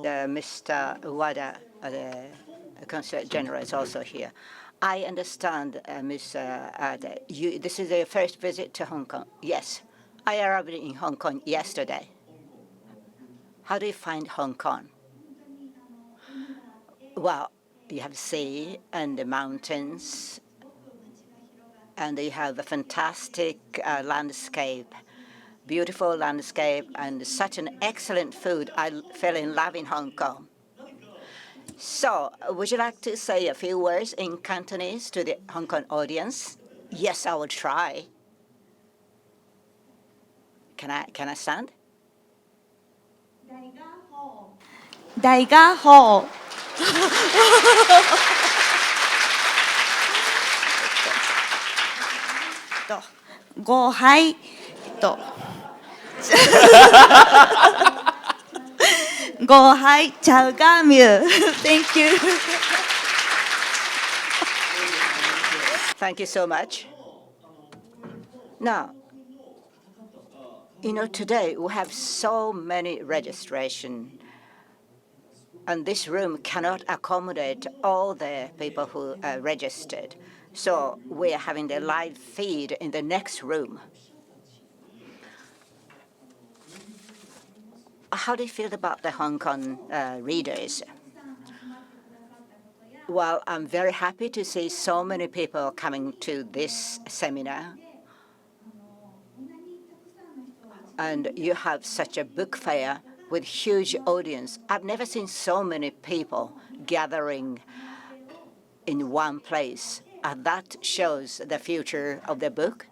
Mr. Wada, the Consul General, is also here. I understand, Ms. Ada, this is your first visit to Hong Kong. Yes, I arrived in Hong Kong yesterday. How do you find Hong Kong? Well, you have sea and the mountains, and you have a fantastic landscape, beautiful landscape, and such an excellent food. I fell in love in Hong Kong. So, would you like to say a few words in Cantonese to the Hong Kong audience? Yes, I will try. Can I stand? 大家好。ごはいごはいチャウガミュ Thank you. Thank you so much. Now, today we have so many registrations, and this room cannot accommodate all the people who are registered. So we are having the live feed in the next room. How do you feel about the Hong Kong readers? Well, I'm very happy to see so many people coming to this seminar. And you have such a book fair with huge audience. I've never seen so many people gathering in one place. And that shows the future of the book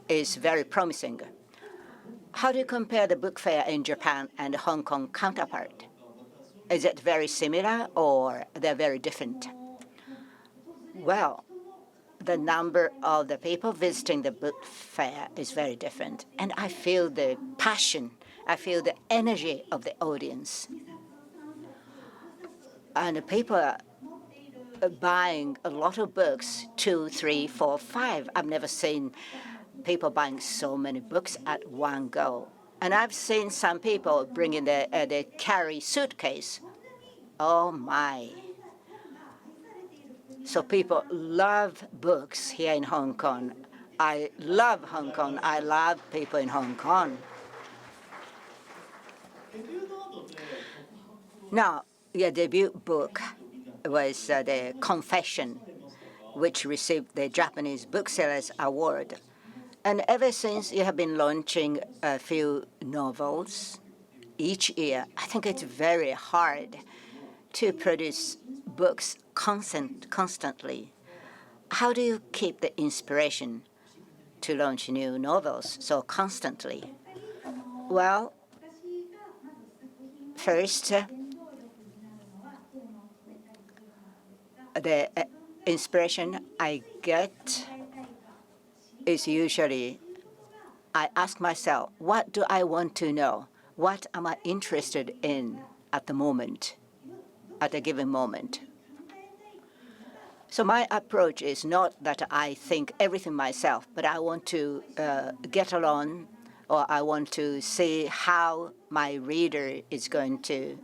is very promising. How do you compare the book fair in Japan and Hong Kong counterpart? Is it very similar or they're very different? Well, the number of the people visiting the book fair is very different. And I feel the passion, I feel the energy of the audience. And the people are buying a lot of books, 2, 3, 4, 5. I've never seen people buying so many books at one go. And I've seen some people bringing the carry suitcase. Oh, my. So people love books here in Hong Kong. I love Hong Kong. I love people in Hong Kong. Now, your debut book was The Confession, which received the Japanese Booksellers Award. And ever since, you have been launching a few novels each year. I think it's very hard to produce books constantly. How do you keep the inspiration to launch new novels so constantly? Well, first, the inspiration I get is usually I ask myself, what do I want to know? What am I interested in at the moment, at a given moment? So my approach is not that I think everything myself, but I want to get along, or I want to see how my reader is going to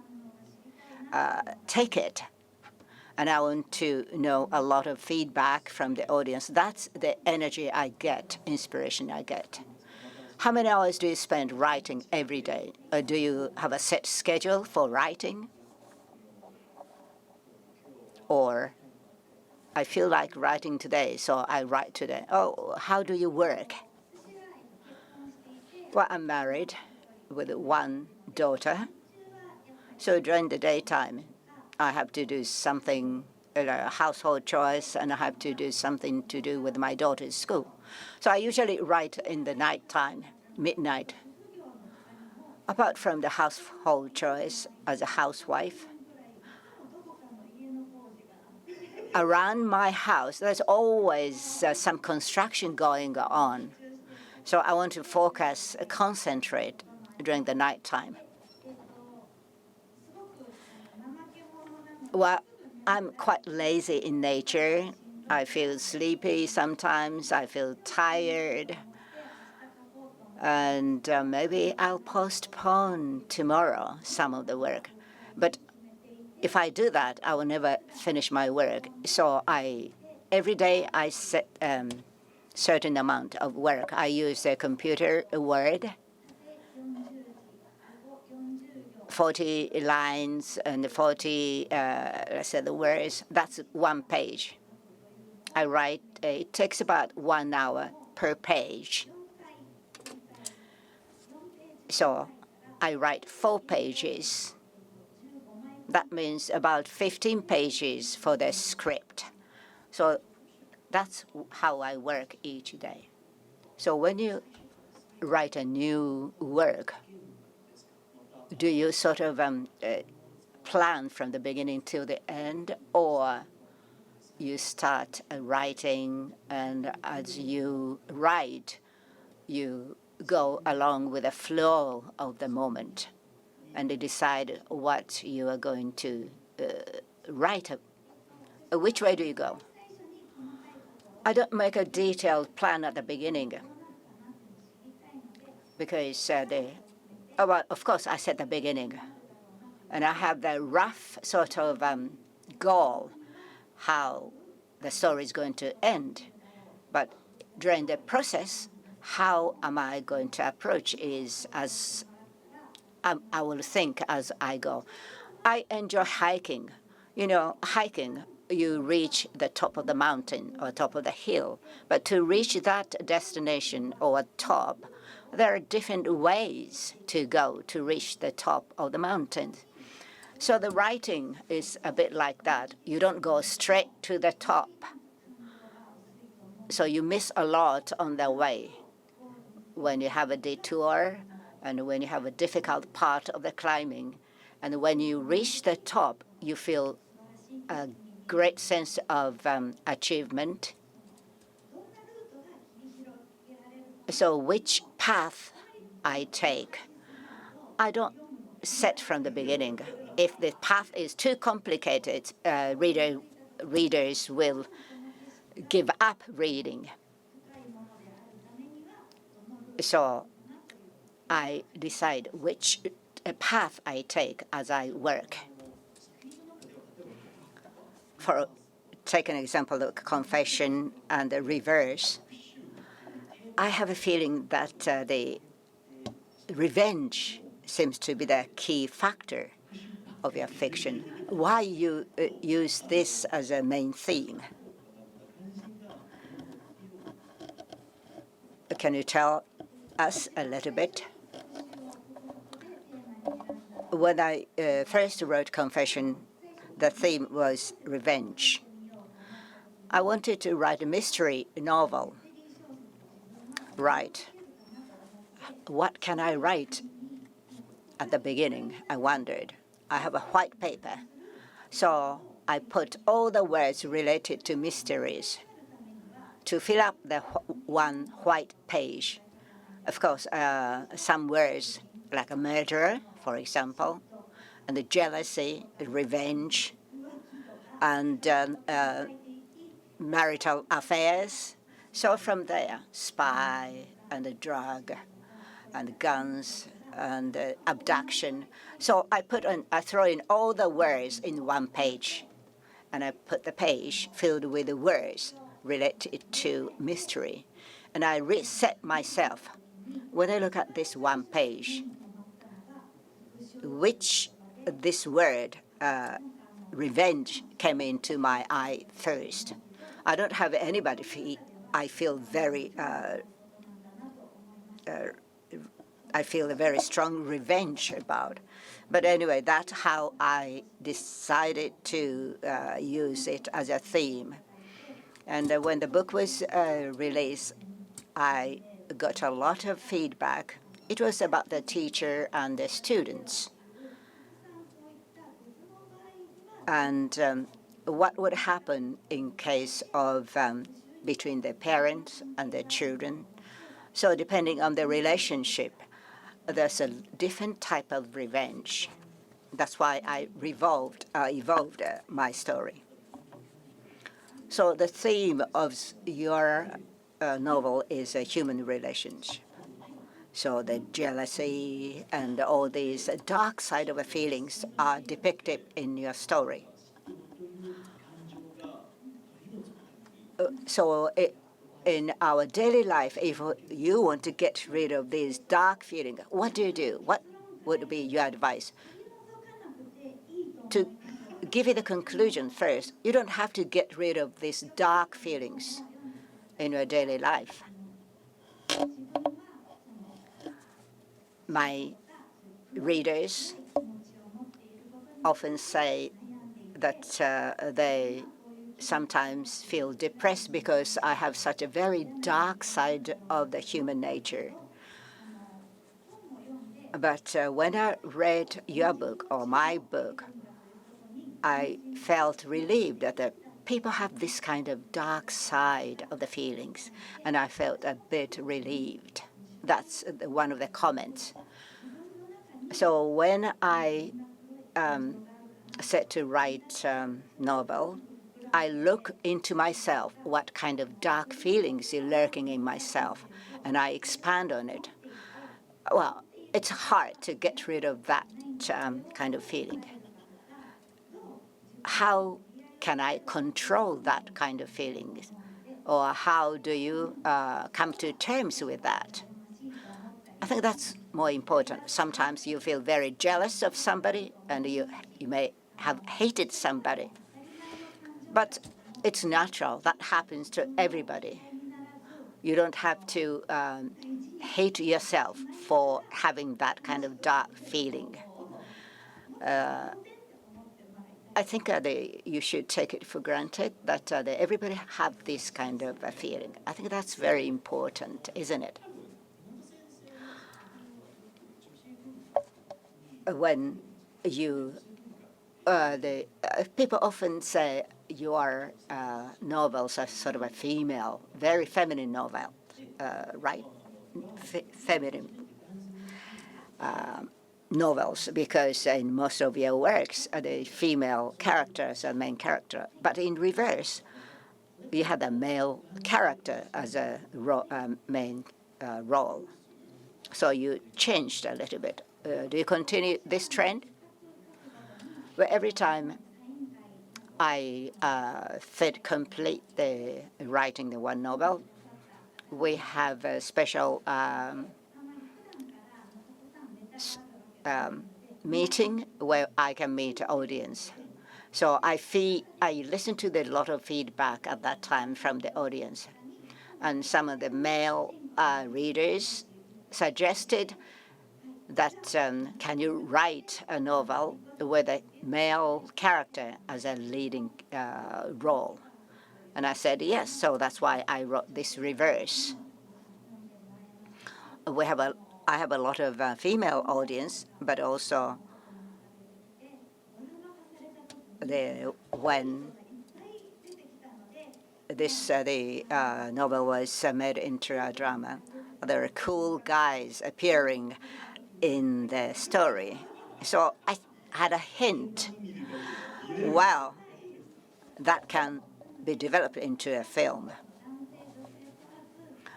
take it. And I want to know a lot of feedback from the audience. That's the energy I get, inspiration I get. How many hours do you spend writing every day? Or do you have a set schedule for writing? Or I feel like writing today, so I write today. Oh, how do you work? Well, I'm married with one daughter. So during the daytime, I have to do something, household chores, and I have to do something to do with my daughter's school. So I usually write in the nighttime, midnight. Apart from the household chores as a housewife, around my house, there's always some construction going on. So I want to focus, concentrate during the nighttime. Well, I'm quite lazy in nature. I feel sleepy sometimes. I feel tired. And maybe I'll postpone tomorrow some of the work. But if I do that, I will never finish my work. So every day I set certain amount of work. I use a computer Word, 40 lines and 40, let's say the words. That's one page. I write, it takes about 1 hour per page. So I write 4 pages. That means about 15 pages for the script. So that's how I work each day. So when you write a new work, do you sort of plan from the beginning till the end, or you start writing, and as you write, you go along with the flow of the moment and decide what you are going to write? Which way do you go? I don't make a detailed plan at the beginning because well, of course, I said the beginning, and I have the rough sort of goal how the story is going to end. But during the process, how am I going to approach is as I will think as I go. I enjoy hiking. You know, hiking, you reach the top of the mountain or top of the hill. But to reach that destination or top, there are different ways to go to reach the top of the mountain. So the writing is a bit like that. You don't go straight to the top. So you miss a lot on the way when you have a detour and when you have a difficult part of the climbing. And when you reach the top, you feel a great sense of achievement. So which path I take, I don't set from the beginning. If the path is too complicated, readers will give up reading. So I decide which path I take as I work. Take an example of confession and the reverse. I have a feeling that the revenge seems to be the key factor of your fiction. Why you use this as a main theme? Can you tell us a little bit? When I first wrote Confession, the theme was revenge. I wanted to write a mystery novel. Right. What can I write at the beginning? I wondered. I have a white paper. So I put all the words related to mysteries to fill up the one white page. Of course, some words like a murderer, for example, and the jealousy, revenge, and marital affairs. So from there, spy and the drug and guns and abduction. So I throw in all the words in one page, and I put the page filled with the words related to mystery. And I reset myself. When I look at this one page, which this word, revenge, came into my eye first. I don't have anybody I feel a very strong revenge about. But anyway, that's how I decided to use it as a theme. And when the book was released, I got a lot of feedback. It was about the teacher and the students. And what would happen in case of between the parents and the children. So depending on the relationship, there's a different type of revenge. That's why I evolved my story. So the theme of your novel is human relations. So the jealousy and all these dark side of the feelings are depicted in your story. So in our daily life, if you want to get rid of these dark feelings, what do you do? What would be your advice? To give you the conclusion first, you don't have to get rid of these dark feelings in your daily life. My readers often say that they sometimes feel depressed because I have such a very dark side of the human nature. But when I read your book or my book, I felt relieved that the people have this kind of dark side of the feelings, and I felt a bit relieved. That's one of the comments. So when I set to write novel, I look into myself, what kind of dark feelings are lurking in myself, and I expand on it. Well, it's hard to get rid of that kind of feeling. How can I control that kind of feeling? Or how do you come to terms with that? I think that's more important. Sometimes you feel very jealous of somebody, and you may have hated somebody. But it's natural. That happens to everybody. You don't have to hate yourself for having that kind of dark feeling. I think you should take it for granted that everybody have this kind of a feeling. I think that's very important, isn't it? When you, people often say your novels are sort of a female, very feminine novel, right? Feminine novels, because in most of your works, the female characters are main character. But in reverse, you have a male character as a main role. So you changed a little bit. Do you continue this trend? Well, every time I complete the writing the one novel, we have a special meeting where I can meet the audience. So I listen to a lot of feedback at that time from the audience. And some of the male readers suggested that can you write a novel with a male character as a leading role? And I said yes, so that's why I wrote this reverse. I have a lot of female audience, but also when the novel was made into a drama, there are cool guys appearing in the story. So I had a hint. Wow, that can be developed into a film.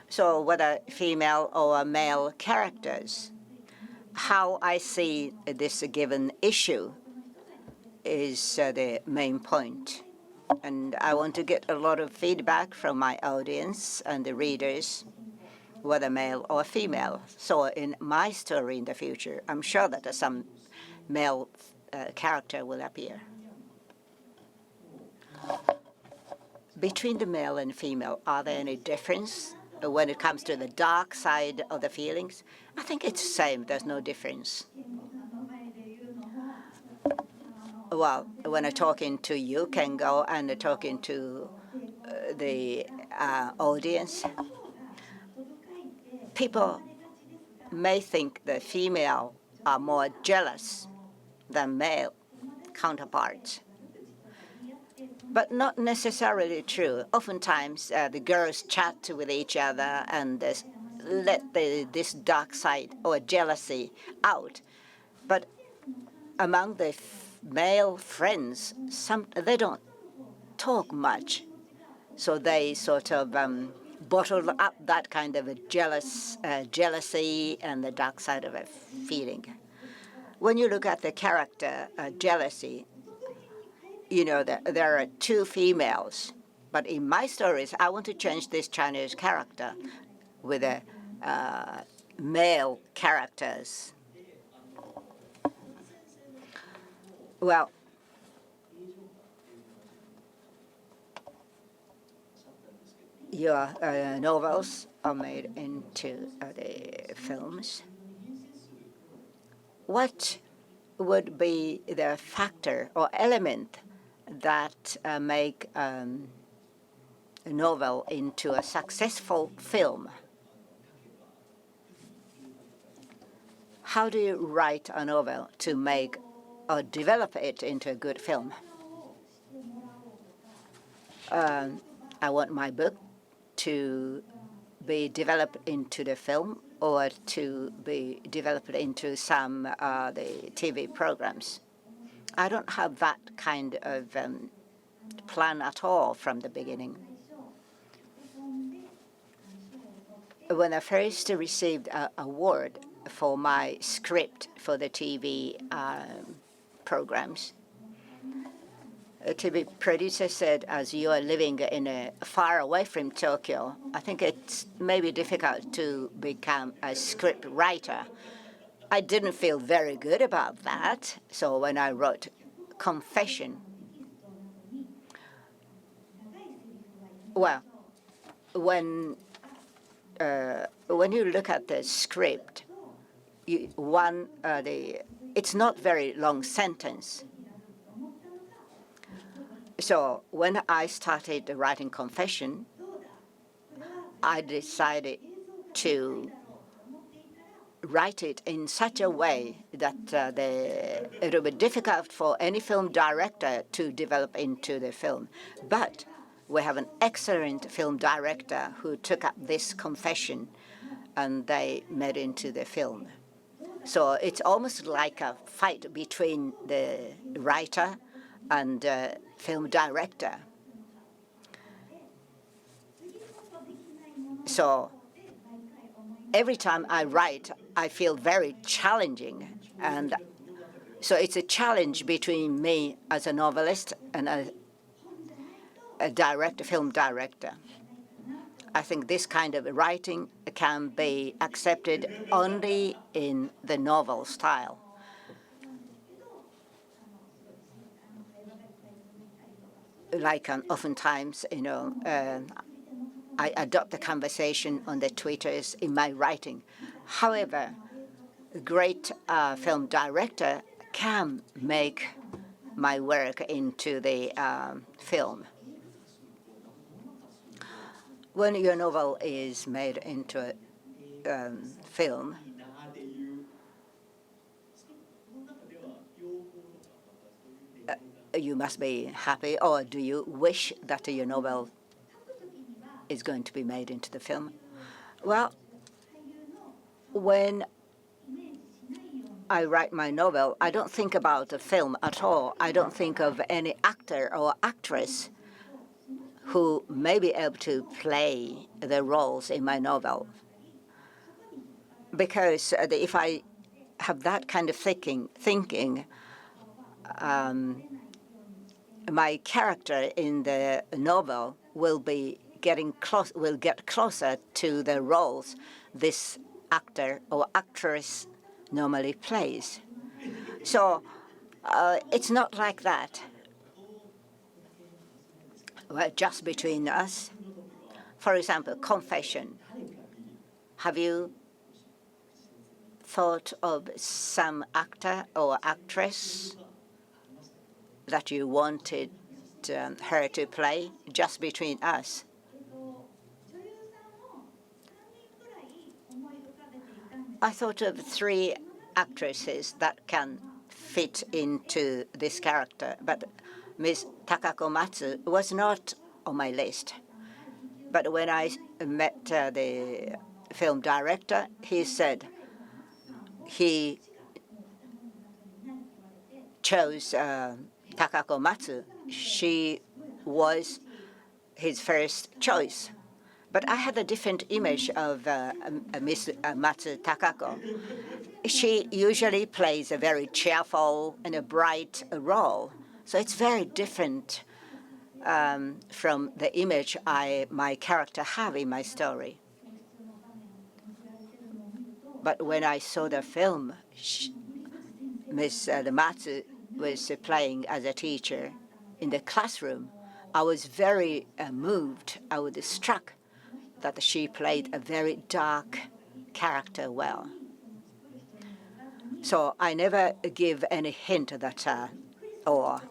So whether female or male characters, how I see this given issue is the main point. And I want to get a lot of feedback from my audience and the readers, whether male or female. So in my story in the future, I'm sure that some male character will appear. Between the male and female, are there any difference when it comes to the dark side of the feelings? I think it's the same. There's no difference. Well, when I'm talking to you, Kengo, and talking to the audience, people may think the female are more jealous than male counterparts. But not necessarily true. Oftentimes, the girls chat with each other and let this dark side or jealousy out. But among the male friends, they don't talk much. So they sort of bottle up that kind of a jealousy and the dark side of a feeling. When you look at the character jealousy, there are two females. But in my stories, I want to change this Chinese character with a male characters. Well, your novels are made into the films. What would be the factor or element that make a novel into a successful film? How do you write a novel to make or develop it into a good film? I want my book to be developed into the film or to be developed into some the TV programs. I don't have that kind of plan at all from the beginning. When I first received an award for my script for the TV programs, a TV producer said, as you are living far away from Tokyo, I think it's maybe difficult to become a script writer. I didn't feel very good about that. So when I wrote Confession, well, when you look at the script, it's not very long sentence. So when I started writing Confession, I decided to write it in such a way that it would be difficult for any film director to develop into the film. But we have an excellent film director who took up this Confession and they made into the film. So it's almost like a fight between the writer and film director. So every time I write, I feel very challenging. And so it's a challenge between me as a novelist and a film director. I think this kind of writing can be accepted only in the novel style. Like oftentimes, I adopt a conversation on the Twitters in my writing. However, a great film director can make my work into the film. When your novel is made into a film, you must be happy, or do you wish that your novel is going to be made into the film? Well, when I write my novel, I don't think about the film at all. I don't think of any actor or actress who may be able to play the roles in my novel. Because if I have that kind of thinking, my character in the novel will get closer to the roles this actor or actress normally plays. So it's not like that. Well, just between us. For example, Confession. Have you thought of some actor or actress that you wanted her to play just between us? I thought of 3 actresses that can fit into this character, but Ms. Takako Matsu was not on my list. But when I met the film director, he said he chose Takako Matsu. She was his first choice. But I had a different image of Miss Matsu Takako. She usually plays a very cheerful and a bright role. So it's very different from the image my character have in my story. But when I saw the film, Miss Matsu was playing as a teacher in the classroom. I was very moved. I was struck that she played a very dark character well. So I never give any hint that or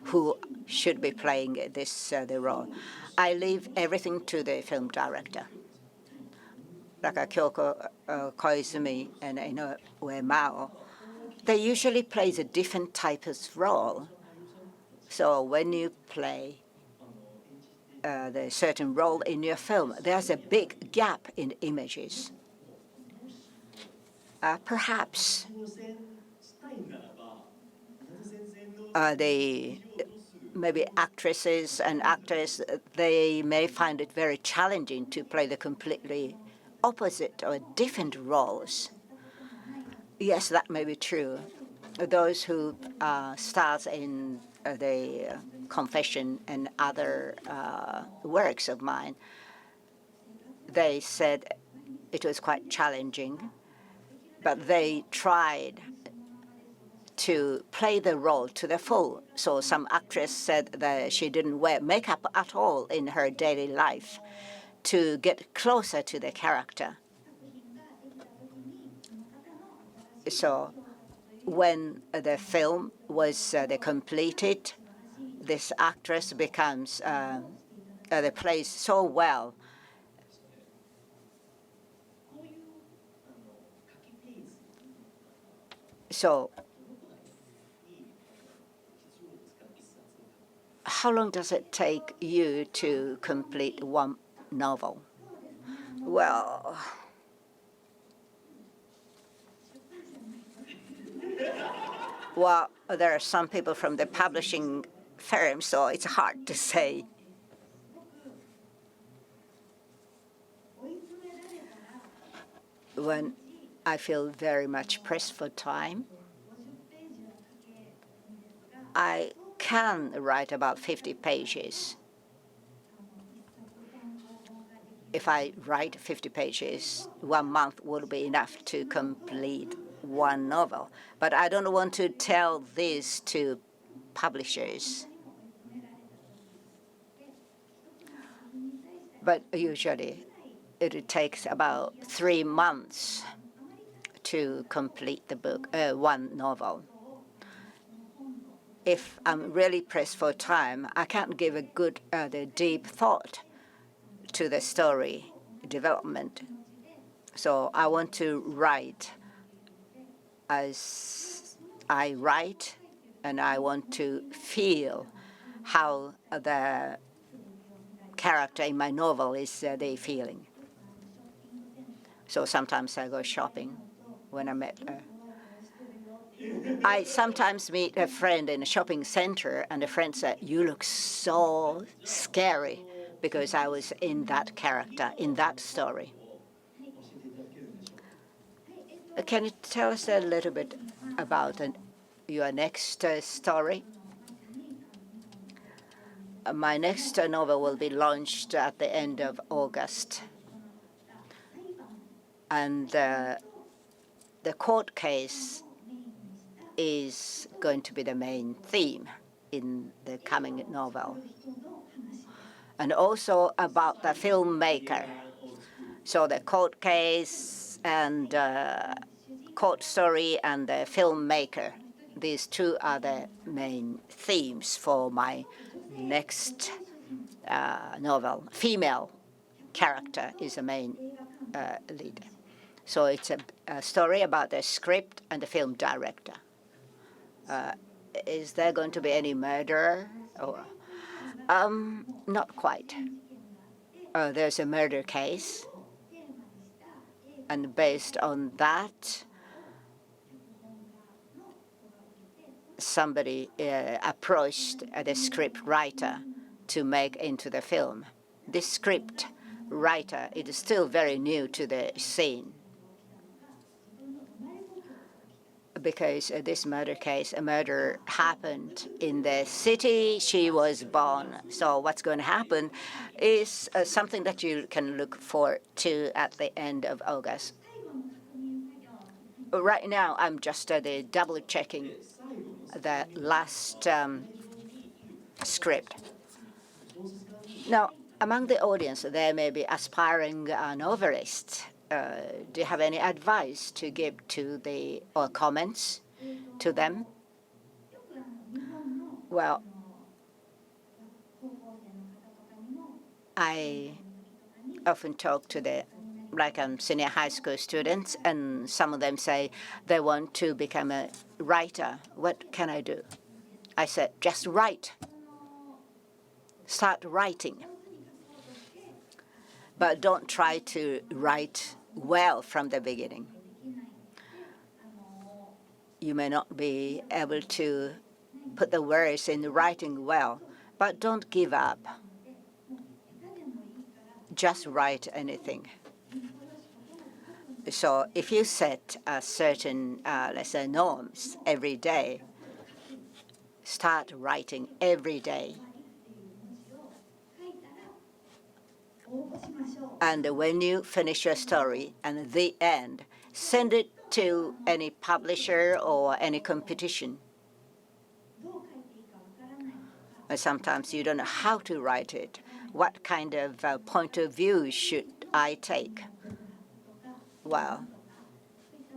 who should be playing the role. I leave everything to the film director. Like Kyoko Koizumi and Inoue Mao, they usually play a different type of role. So when you play the certain role in your film, there's a big gap in images. Perhaps maybe actresses and actors, they may find it very challenging to play the completely opposite or different roles. Yes, that may be true. Those who stars in the Confession and other works of mine, they said it was quite challenging, but they tried to play the role to the full. So some actress said that she didn't wear makeup at all in her daily life to get closer to the character. So when the film was completed, this actress becomes plays so well. So how long does it take you to complete one novel? Well, there are some people from the publishing firm, so it's hard to say. When I feel very much pressed for time, I can write about 50 pages. If I write 50 pages, 1 month would be enough to complete one novel. But I don't want to tell this to publishers. But usually it takes about 3 months to complete the book, one novel. If I'm really pressed for time, I can't give a good, the deep thought to the story development. So I want to write as I write, and I want to feel how the character in my novel is they feeling. So sometimes I go shopping when I met her. I sometimes meet a friend in a shopping center, and the friend said, "You look so scary," because I was in that character, in that story. Can you tell us a little bit about your next story? My next novel will be launched at the end of August. And the court case is going to be the main theme in the coming novel. And also about the filmmaker. So the court case and court story and the filmmaker, these two are the main themes for my next novel. Female character is the main lead. So it's a story about the script and the film director. Is there going to be any murder? Or, not quite. There's a murder case, and based on that, somebody approached the script writer to make into the film. this script writer is still very new to the scene. Because this murder case, a murder happened in the city she was born. So what's going to happen is something that you can look forward to at the end of August. Right now, I'm just double-checking the last script. Now, among the audience, there may be aspiring novelists. Do you have any advice to give to the or comments to them? Well, I often talk to the senior high school students, and some of them say they want to become a writer. What can I do? I said, just write. Start writing. But don't try to write well from the beginning. You may not be able to put the words in writing well, but don't give up. Just write anything. So if you set a certain, let's say, norms every day, start writing every day. And when you finish your story and at the end, send it to any publisher or any competition. Sometimes you don't know how to write it. What kind of point of view should I take? Well,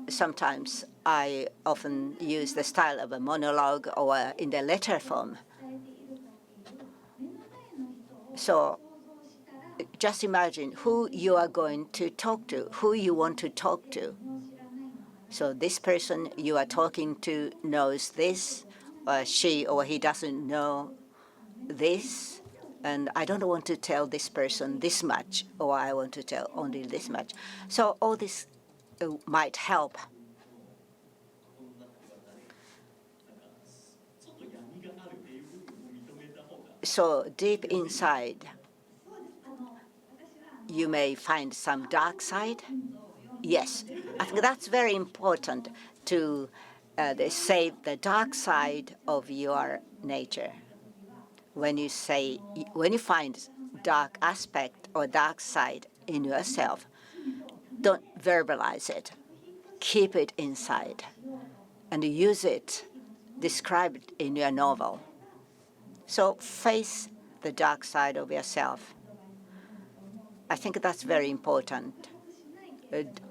sometimes I often use the style of a monologue or in the letter form. So just imagine who you are going to talk to, who you want to talk to. So this person you are talking to knows this, or she or he doesn't know this, and I don't want to tell this person this much, or I want to tell only this much. So all this might help. So deep inside, you may find some dark side. Yes, I think that's very important to save the dark side of your nature. When you find dark aspect or dark side in yourself, don't verbalize it. Keep it inside and use it, describe it in your novel. So face the dark side of yourself. I think that's very important.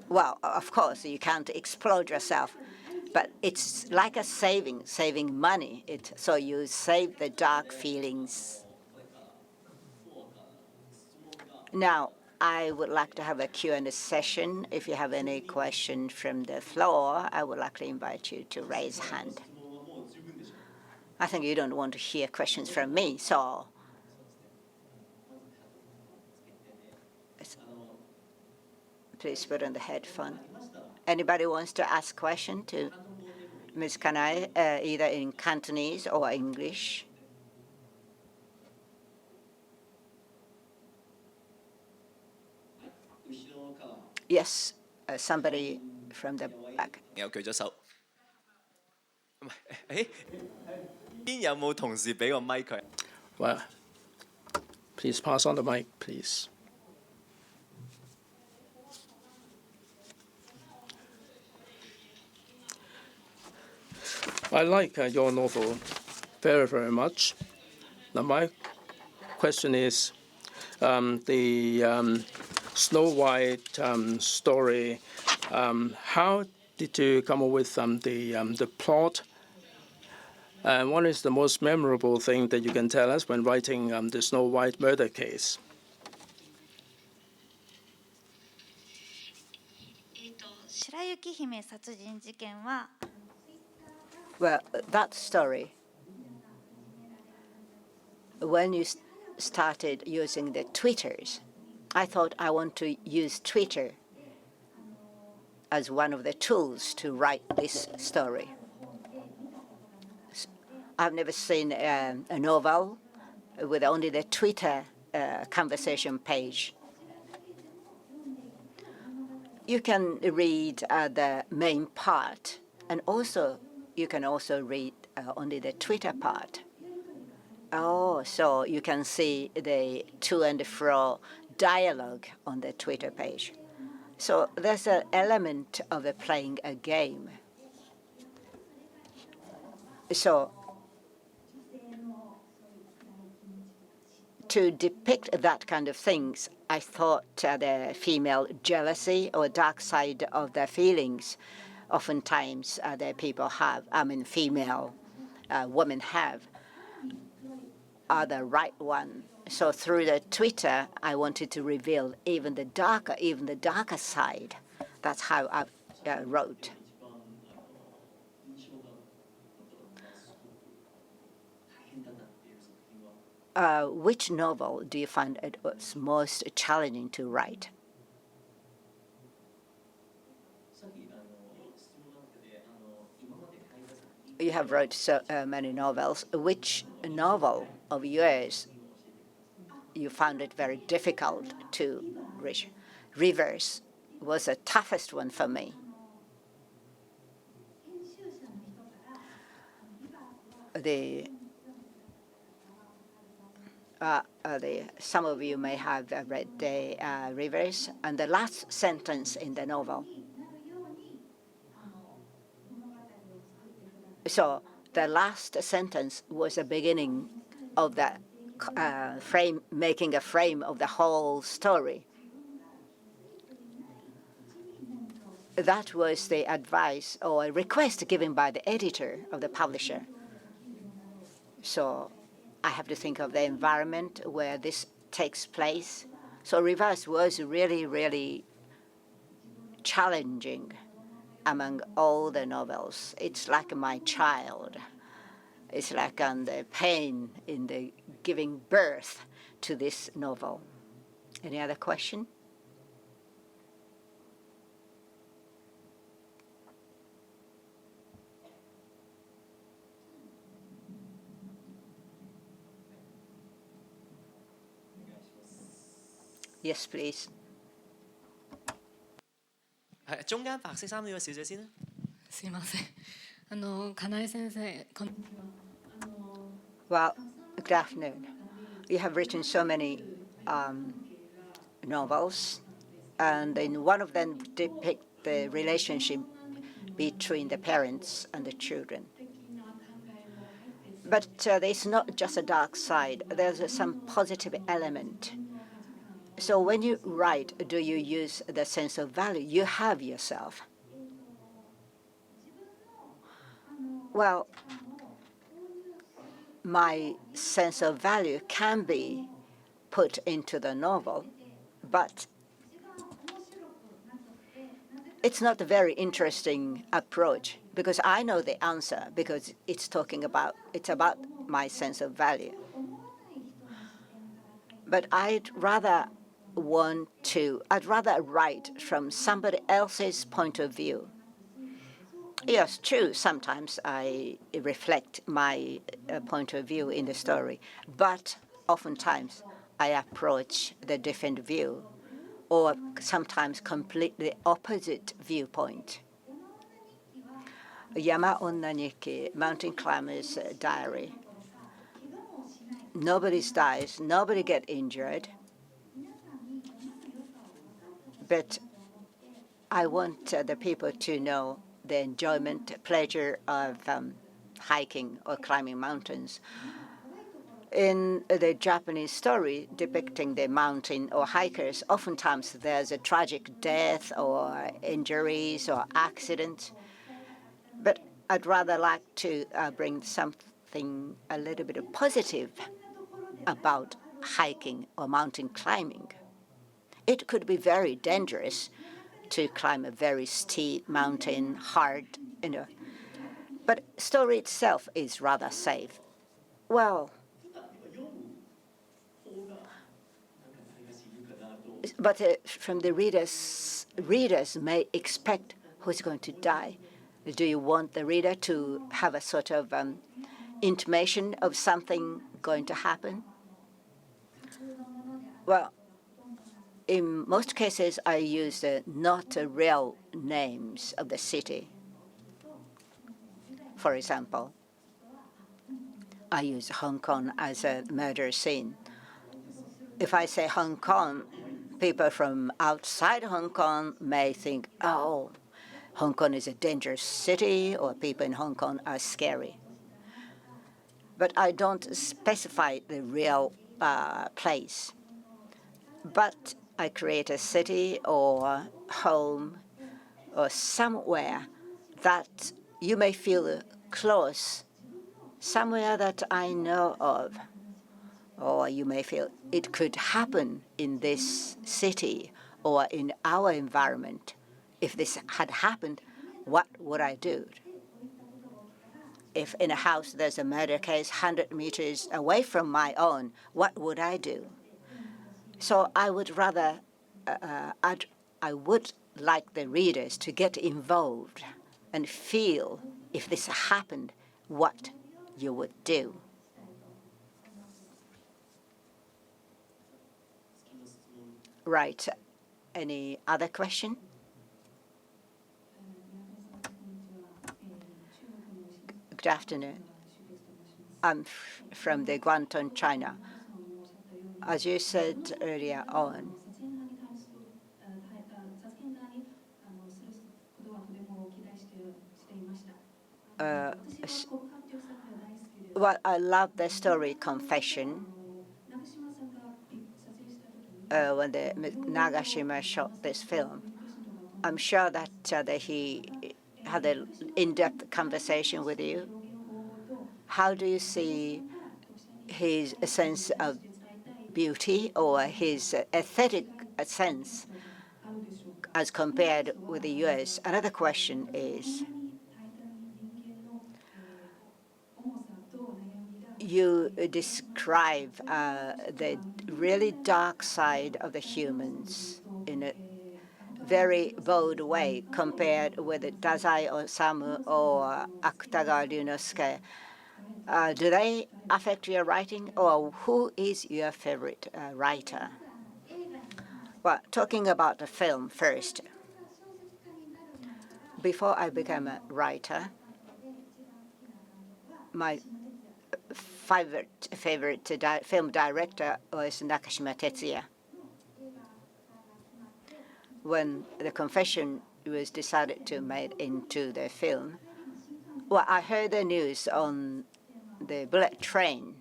Well, of course, you can't explode yourself, but it's like a saving money. So you save the dark feelings. Now, I would like to have a Q&A session. If you have any question from the floor, I would like to invite you to raise hand. I think you don't want to hear questions from me, so please put on the headphone. Anybody wants to ask a question to Ms. Kanae, either in Cantonese or English? Yes, somebody from the back. 有舉咗手。誒，邊有冇同事俾個咪佢？ Well, please pass on the mic, please. I like your novel very, very much. Now, my question is the Snow White story. How did you come up with the plot? And what is the most memorable thing that you can tell us when writing the Snow White murder case? Well, that story, when you started using the Twitters, I thought I want to use Twitter as one of the tools to write this story. I've never seen a novel with only the Twitter conversation page. You can read the main part, and also you can also read only the Twitter part. Oh, so you can see the to and fro dialogue on the Twitter page. So there's an element of playing a game. So to depict that kind of things, I thought the female jealousy or dark side of their feelings, oftentimes the people have, female women have, are the right one. So through the Twitter, I wanted to reveal even the darker side. That's how I wrote. Which novel do you find it was most challenging to write? You have wrote so many novels. Which novel of yours you found it very difficult to reach? Rivers was the toughest one for me. Some of you may have read the Rivers, and the last sentence in the novel. So the last sentence was the beginning of the frame, making a frame of the whole story. That was the advice or a request given by the editor of the publisher. So I have to think of the environment where this takes place. So Reverse was really, really challenging among all the novels. It's like my child. It's like the pain in the giving birth to this novel. Any other question? Yes, please. 係中間白色衫呢個小姐先啦。すいません。かなえ先生。Well, good afternoon. You have written so many novels, and in one of them depict the relationship between the parents and the children. But it's not just a dark side. There's some positive element. So when you write, do you use the sense of value you have yourself? Well, my sense of value can be put into the novel, but it's not a very interesting approach because I know the answer because it's about my sense of value. But I'd rather write from somebody else's point of view. Yes, true. Sometimes I reflect my point of view in the story, but oftentimes I approach the different view or sometimes completely opposite viewpoint. Yama Onna Nikki, Mountain Climber's Diary. Nobody dies, nobody gets injured, but I want the people to know the enjoyment, pleasure of hiking or climbing mountains. In the Japanese story depicting the mountain or hikers, oftentimes there's a tragic death or injuries or accidents. But I'd rather like to bring something a little bit of positive about hiking or mountain climbing. It could be very dangerous to climb a very steep mountain, hard, but story itself is rather safe. Well, but from the readers may expect who's going to die. Do you want the reader to have a sort of intimation of something going to happen? Well, in most cases, I use not real names of the city. For example, I use Hong Kong as a murder scene. If I say Hong Kong, people from outside Hong Kong may think, oh, Hong Kong is a dangerous city, or people in Hong Kong are scary. But I don't specify the real place. But I create a city or home or somewhere that you may feel close, somewhere that I know of, or you may feel it could happen in this city or in our environment. If this had happened, what would I do? If in a house there's a murder case 100 meters away from my own, what would I do? So I would rather, I would like the readers to get involved and feel if this happened, what you would do. Right. Any other question? Good afternoon. I'm from the Guangdong, China. As you said earlier on, well, I love the story Confession. When Nagashima shot this film, I'm sure that he had an in-depth conversation with you. How do you see his sense of beauty or his aesthetic sense as compared with the U.S.? Another question is, you describe the really dark side of the humans in a very bold way compared with Dazai Osamu or Akutagawa Ryunosuke. Do they affect your writing, or who is your favorite writer? Well, talking about the film first. Before I became a writer, my favorite film director was Nakashima Tetsuya. When The Confession was decided to made into the film, well, I heard the news on the bullet train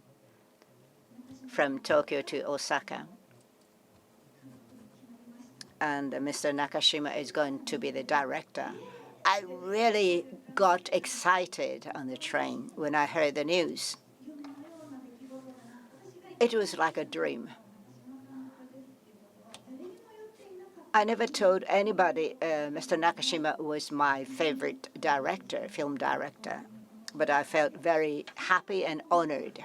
from Tokyo to Osaka. And Mr. Nakashima is going to be the director. I really got excited on the train when I heard the news. It was like a dream. I never told anybody Mr. Nakashima was my favorite director, film director, but I felt very happy and honored.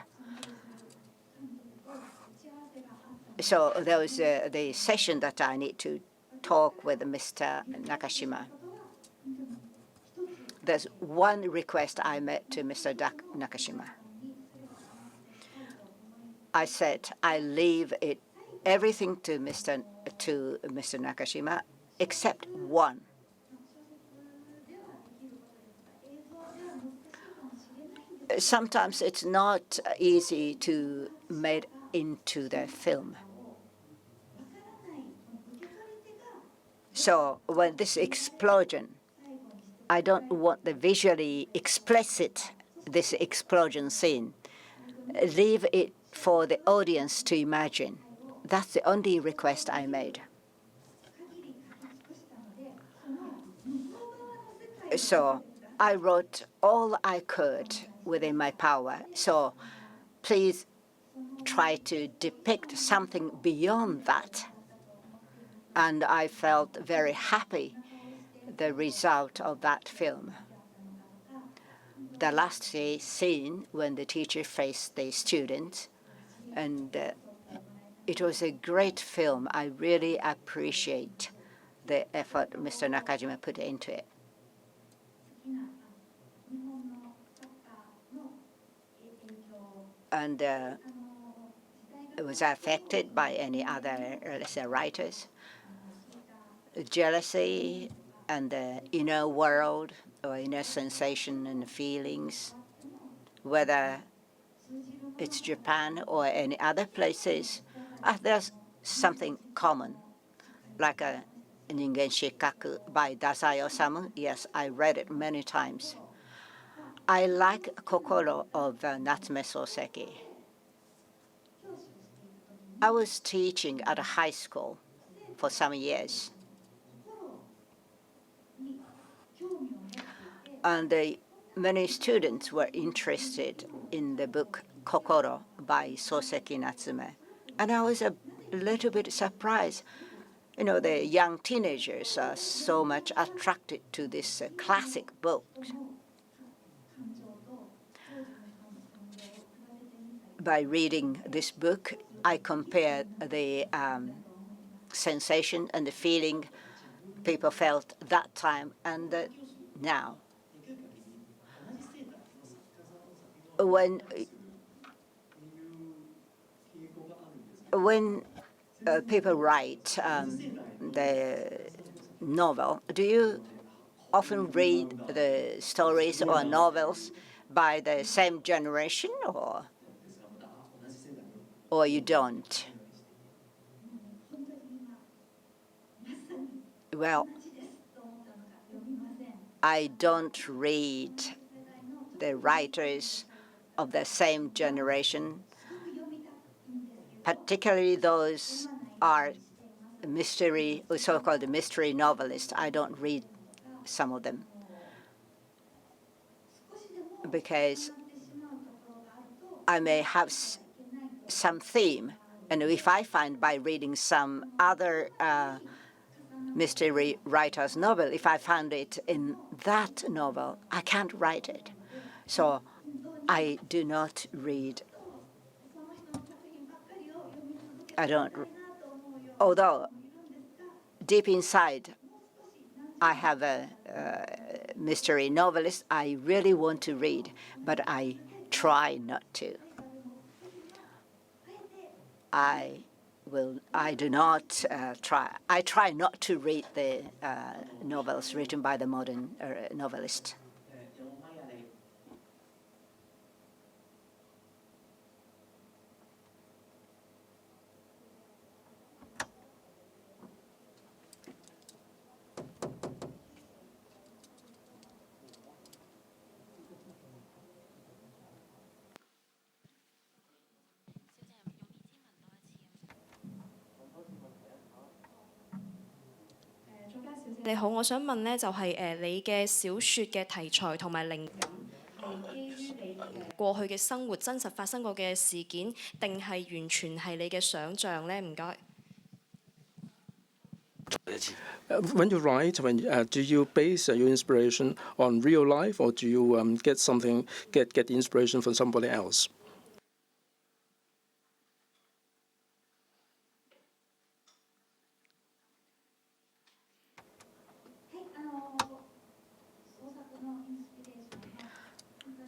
So there was the session that I need to talk with Mr. Nakashima. There's one request I made to Mr. Nakashima. I said I leave everything to Mr. Nakashima except one. Sometimes it's not easy to make into the film. So when this explosion, I don't want the visually explicit, this explosion scene. Leave it for the audience to imagine. That's the only request I made. So I wrote all I could within my power. So please try to depict something beyond that. And I felt very happy the result of that film. The last scene when the teacher faced the students, and it was a great film. I really appreciate the effort Mr. Nakajima put into it. And Was I affected by any other, let's say, writers? Jealousy and the inner world or inner sensation and feelings, whether it's Japan or any other places, there's something common, like a Ningen Shikaku by Dazai Osamu. Yes, I read it many times. I like Kokoro of Natsume Soseki. I was teaching at a high school for some years. And many students were interested in the book Kokoro by Soseki Natsume. And I was a little bit surprised. You know, the young teenagers are so much attracted to this classic book. By reading this book, I compared the sensation and the feeling people felt that time and now. When people write the novel, do you often read the stories or novels by the same generation, or you don't? Well, I don't read the writers of the same generation, particularly those are mystery, so-called mystery novelists. I don't read some of them because I may have some theme, and if I find by reading some other mystery writer's novel, if I found it in that novel, I can't write it. So I do not read. I don't, although deep inside I have a mystery novelist I really want to read, but I try not to. I try not to read the novels written by the modern novelist.你好，我想問咧，就係你嘅小説嘅題材同埋靈感係基於你過去嘅生活真實發生過嘅事件，定係完全係你嘅想像咧？唔該。When you write, do you base your inspiration on real life, or do you get inspiration from somebody else?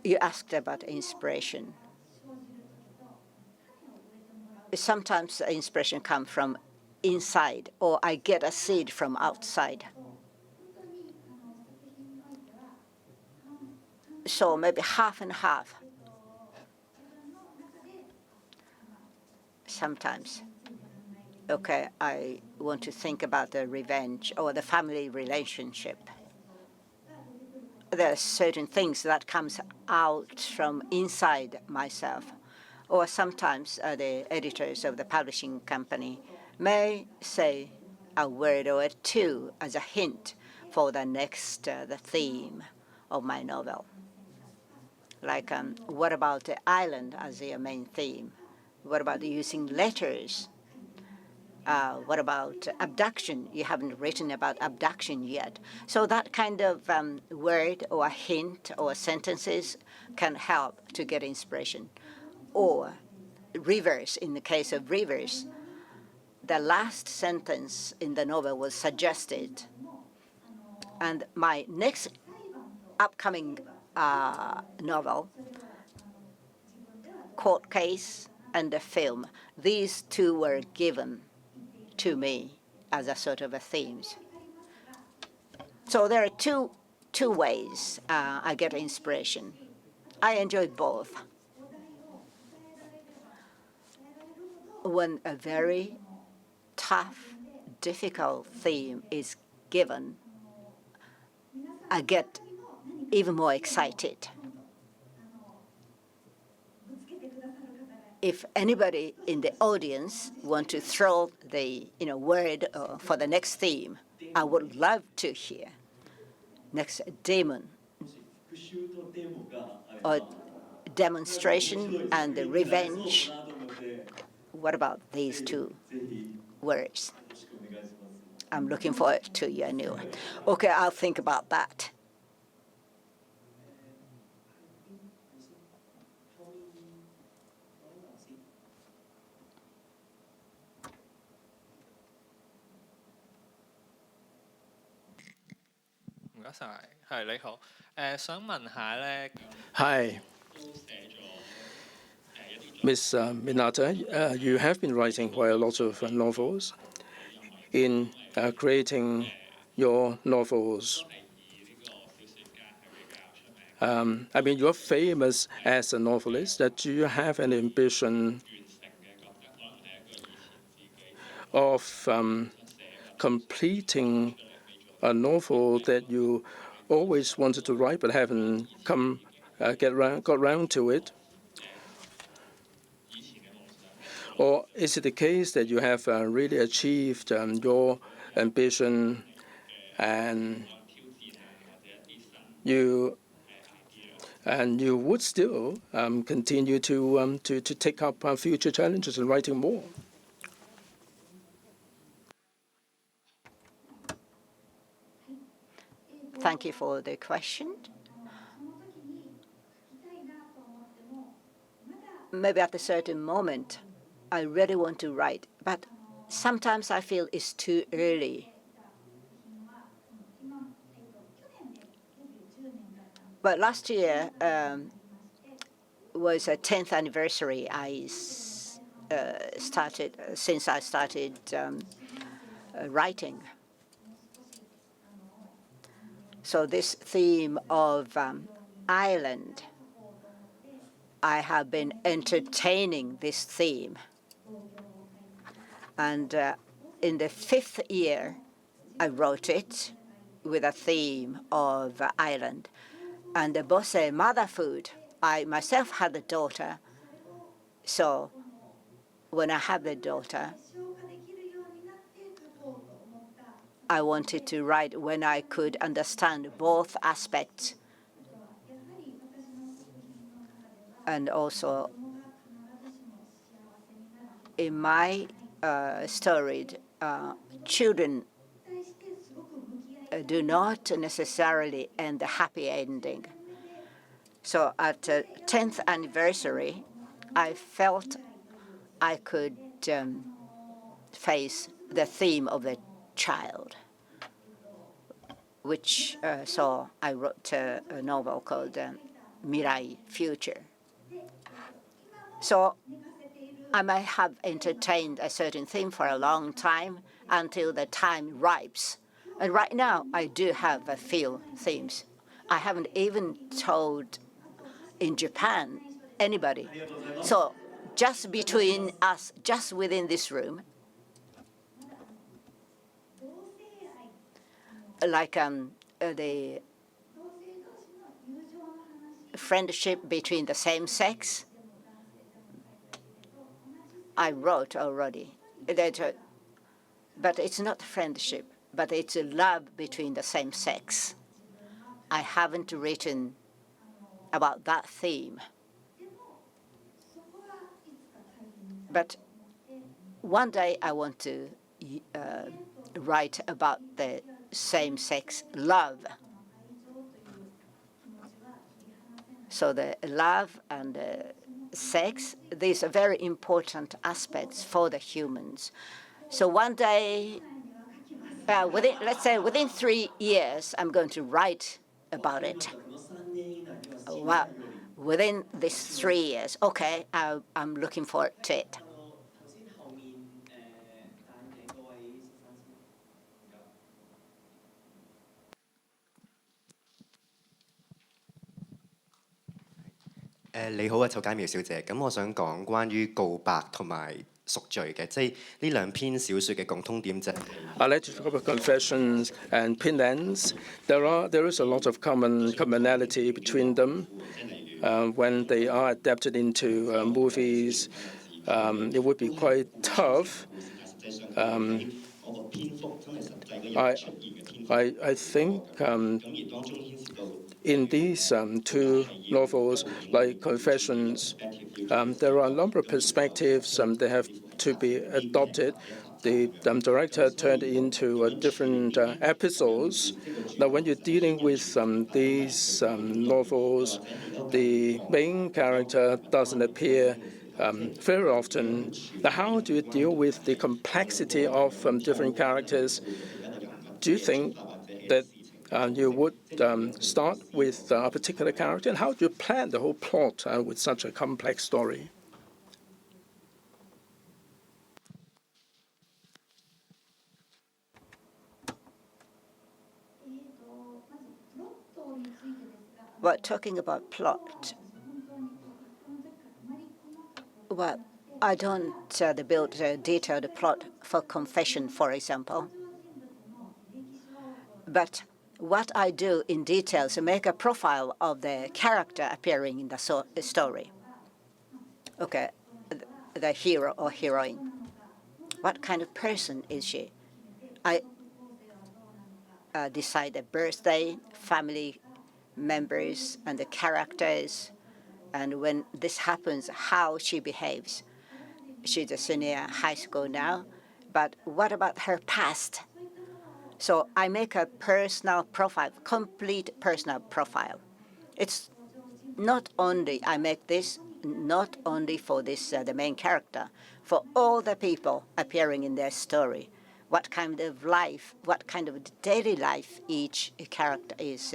You asked about inspiration. Sometimes the inspiration comes from inside, or I get a seed from outside. So maybe half and half. Sometimes, okay, I want to think about the revenge or the family relationship. There are certain things that comes out from inside myself. Or sometimes the editors of the publishing company may say a word or two as a hint for the next the theme of my novel. Like, what about the island as your main theme? What about using letters? What about abduction? You haven't written about abduction yet. So that kind of word or hint or sentences can help to get inspiration. Or rivers, in the case of rivers, the last sentence in the novel was suggested. And my next upcoming novel, court case, and the film. These two were given to me as a sort of a themes. So there are two ways I get inspiration. I enjoy both. When a very tough, difficult theme is given, I get even more excited. If anybody in the audience want to throw the word for the next theme, I would love to hear. Next, demon, or demonstration and the revenge. What about these two words? I'm looking forward to your new one. Okay, I'll think about that. Hi, Ms. Minata. You have been writing quite a lot of novels. In creating your novels, I mean, you're famous as a novelist. Do you have an ambition of completing a novel that you always wanted to write but haven't got round to it? Or is it the case that you have really achieved your ambition and you would still continue to take up future challenges and writing more? Thank you for the question. Maybe at a certain moment, I really want to write, but sometimes I feel it's too early. But last year was a 10th anniversary. Since I started writing. So this theme of island, I have been entertaining this theme. And in the 5th year, I wrote it with a theme of island. And both motherhood, I myself had a daughter. So when I had the daughter, I wanted to write when I could understand both aspects. And also, in my story, children do not necessarily end a happy ending. So at the 10th anniversary, I felt I could face the theme of the child, which so I wrote a novel called Mirai Future. So I might have entertained a certain theme for a long time until the time ripes. And right now, I do have a few themes. I haven't even told in Japan anybody. So just between us, just within this room, like the friendship between the same sex, I wrote already that, but it's not friendship, but it's a love between the same sex. I haven't written about that theme. But one day I want to write about the same-sex love. So the love and sex, these are very important aspects for the humans. So one day, let's say within 3 years, I'm going to write about it. within these 3 years. Okay, I'm looking forward to it. I'd like to talk about confessions and penance. There is a lot of commonality between them. When they are adapted into movies, it would be quite tough. I think in these two novels, like Confessions, there are a number of perspectives that have to be adopted. The director turned it into different episodes. Now, when you're dealing with these novels, the main character doesn't appear very often. Now, how do you deal with the complexity of different characters? Do you think that you would start with a particular character, and how do you plan the whole plot with such a complex story? Well, talking about plot, well, I don't build a detailed plot for Confession, for example. But what I do in detail is make a profile of the character appearing in the story. Okay, the hero or heroine. What kind of person is she? I decide the birthday, family members, and the characters, and when this happens, how she behaves. She's a senior high school now, but what about her past? So I make a personal profile, complete personal profile. It's not only I make this not only for this the main character, for all the people appearing in their story. What kind of life, what kind of daily life each character is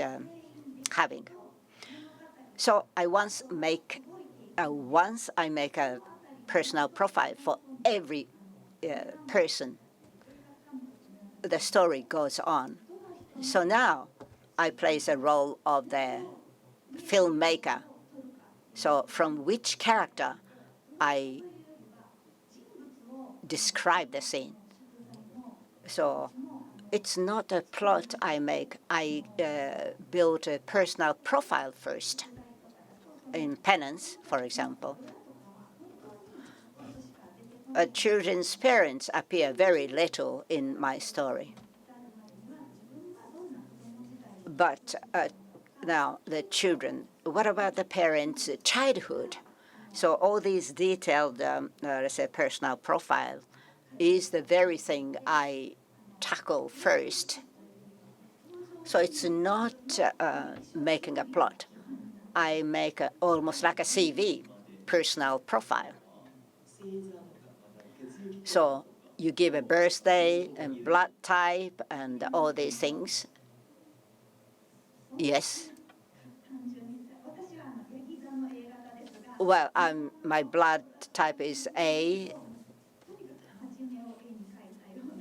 having. So I once I make a personal profile for every person. The story goes on. So now I play the role of the filmmaker. So from which character I describe the scene. So it's not a plot I make. I build a personal profile first. In Penance, for example, children's parents appear very little in my story. But now the children, what about the parents' childhood? So all these detailed, let's say, personal profile is the very thing I tackle first. So it's not making a plot. I make almost like a CV, personal profile. So you give a birthday and blood type and all these things. Yes. Well, my blood type is A.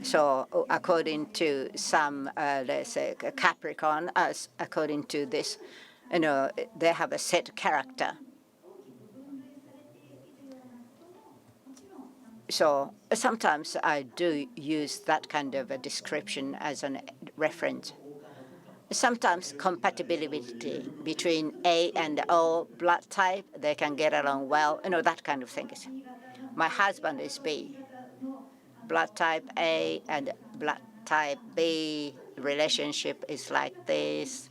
So according to some, let's say, Capricorn, according to this, they have a set character. So sometimes I do use that kind of a description as a reference. Sometimes compatibility between A and O blood type, they can get along well, that kind of thing. My husband is B. Blood type A and blood type B relationship is like this.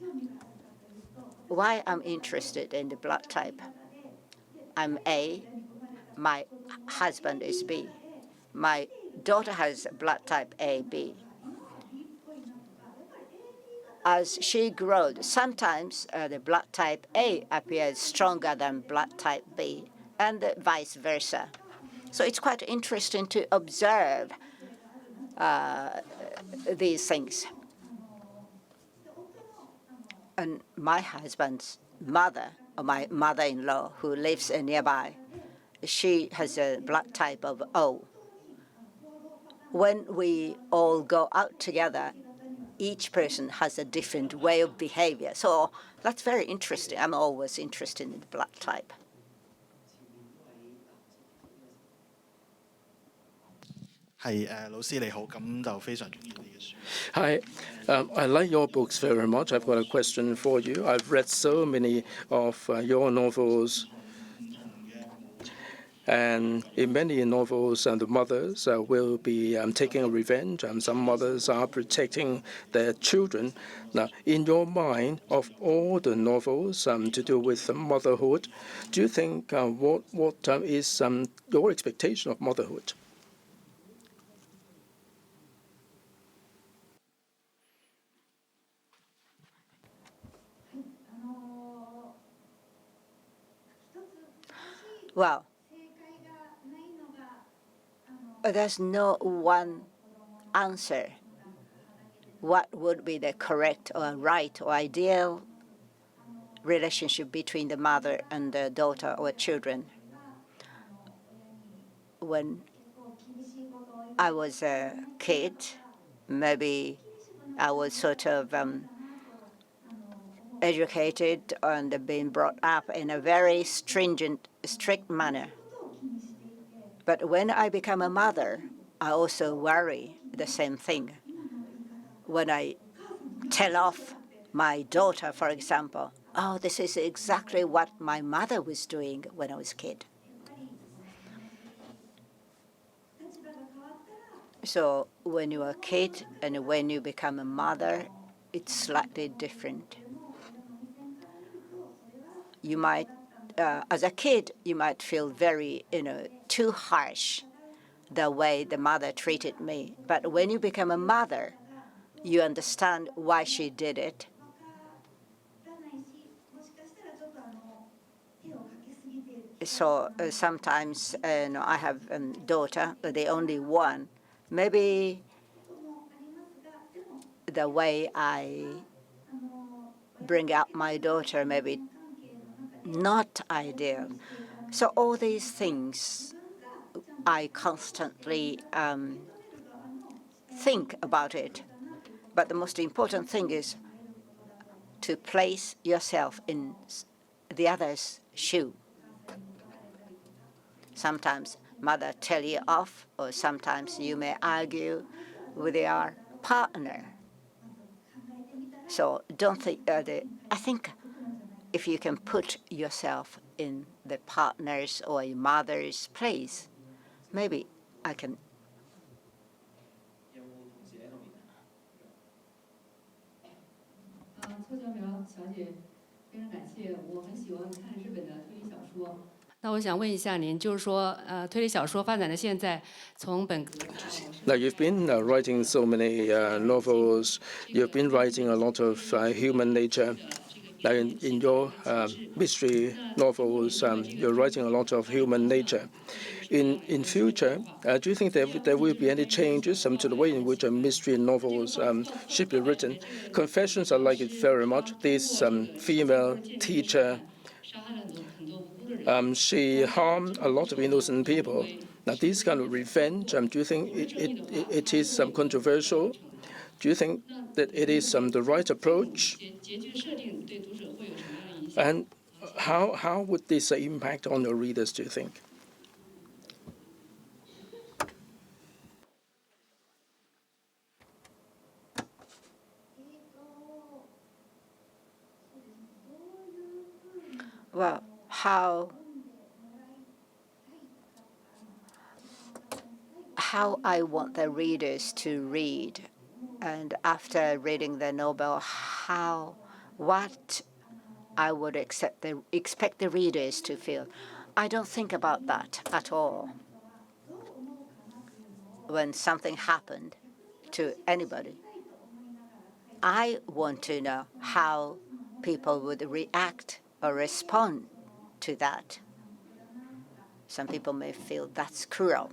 Why I'm interested in the blood type? I'm A. My husband is B. My daughter has blood type AB. As she grows, sometimes the blood type A appears stronger than blood type B, and vice versa. So it's quite interesting to observe these things. And my husband's mother, or my mother-in-law, who lives nearby. She has a blood type of O. When we all go out together, each person has a different way of behavior. So that's very interesting. I'm always interested in the blood type. Hi, I like your books very much. I've got a question for you. I've read so many of your novels. And in many novels, the mothers will be taking a revenge, and some mothers are protecting their children. Now, in your mind, of all the novels to do with motherhood, do you think what is your expectation of motherhood? Well, there's no one answer. What would be the correct or right or ideal relationship between the mother and the daughter or children? When I was a kid, maybe I was sort of educated and being brought up in a very stringent, strict manner. But when I become a mother, I also worry the same thing. When I tell off my daughter, for example, oh, this is exactly what my mother was doing when I was a kid. So when you're a kid and when you become a mother, it's slightly different. You might, as a kid, you might feel very, too harsh the way the mother treated me. But when you become a mother, you understand why she did it. So sometimes I have a daughter, the only one. Maybe the way I bring up my daughter maybe not ideal. So all these things, I constantly think about it. But the most important thing is to place yourself in the other's shoe. Sometimes mother tell you off, or sometimes you may argue with your partner. So don't think I think if you can put yourself in the partner's or your mother's place, maybe I can. Now, you've been writing so many novels. You've been writing a lot of human nature. Now, in your mystery novels, you're writing a lot of human nature. In future, do you think there will be any changes to the way in which mystery novels should be written? Confessions, I like it very much. This female teacher, she harmed a lot of innocent people. Now, this kind of revenge, do you think it is controversial? Do you think that it is the right approach? And how would this impact on your readers, do you think? Well, how I want the readers to read, and after reading the novel, what I would expect the readers to feel. I don't think about that at all. When something happened to anybody, I want to know how people would react or respond to that. Some people may feel that's cruel.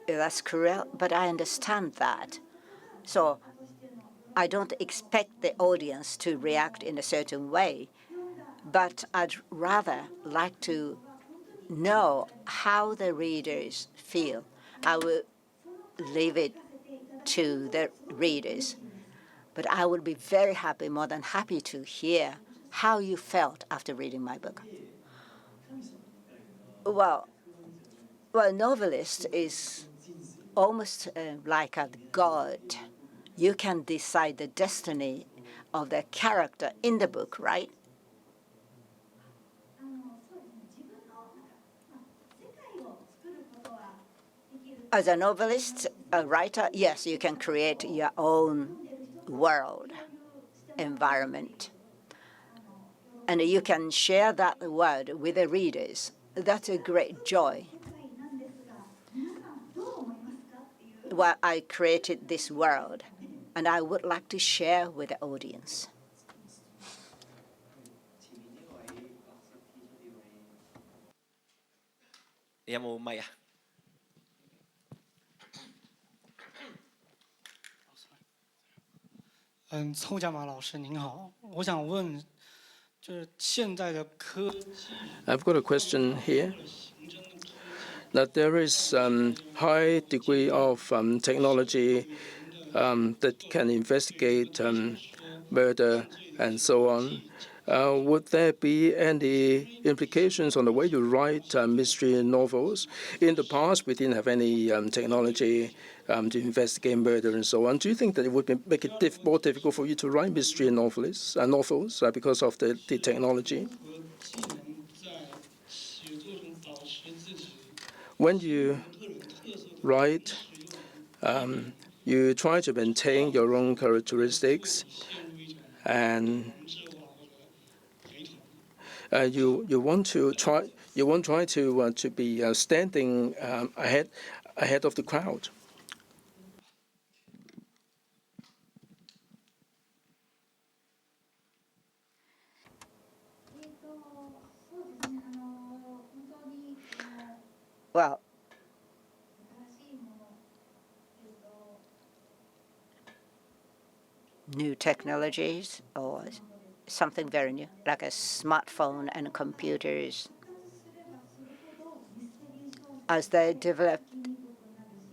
That's cruel, but I understand that. So I don't expect the audience to react in a certain way, but I'd rather like to know how the readers feel. I will leave it to the readers, but I would be very happy, more than happy to hear how you felt after reading my book. Well, Novelist is almost like a god. You can decide the destiny of the character in the book, right? As a novelist, a writer, yes, you can create your own world, environment. And you can share that word with the readers. That's a great joy. Well, I created this world, and I would like to share with the audience. You have a mic? 凑佳马老师您好，我想问，就是现在的科。I've got a question here. Now, there is high degree of technology that can investigate murder and so on. Would there be any implications on the way you write mystery novels? In the past, we didn't have any technology to investigate murder and so on. Do you think that it would make it more difficult for you to write mystery novels because of the technology? When you write, you try to maintain your own characteristics, and you won't try to be standing ahead of the crowd. Well, new technologies or something very new, like a smartphone and computers, as they develop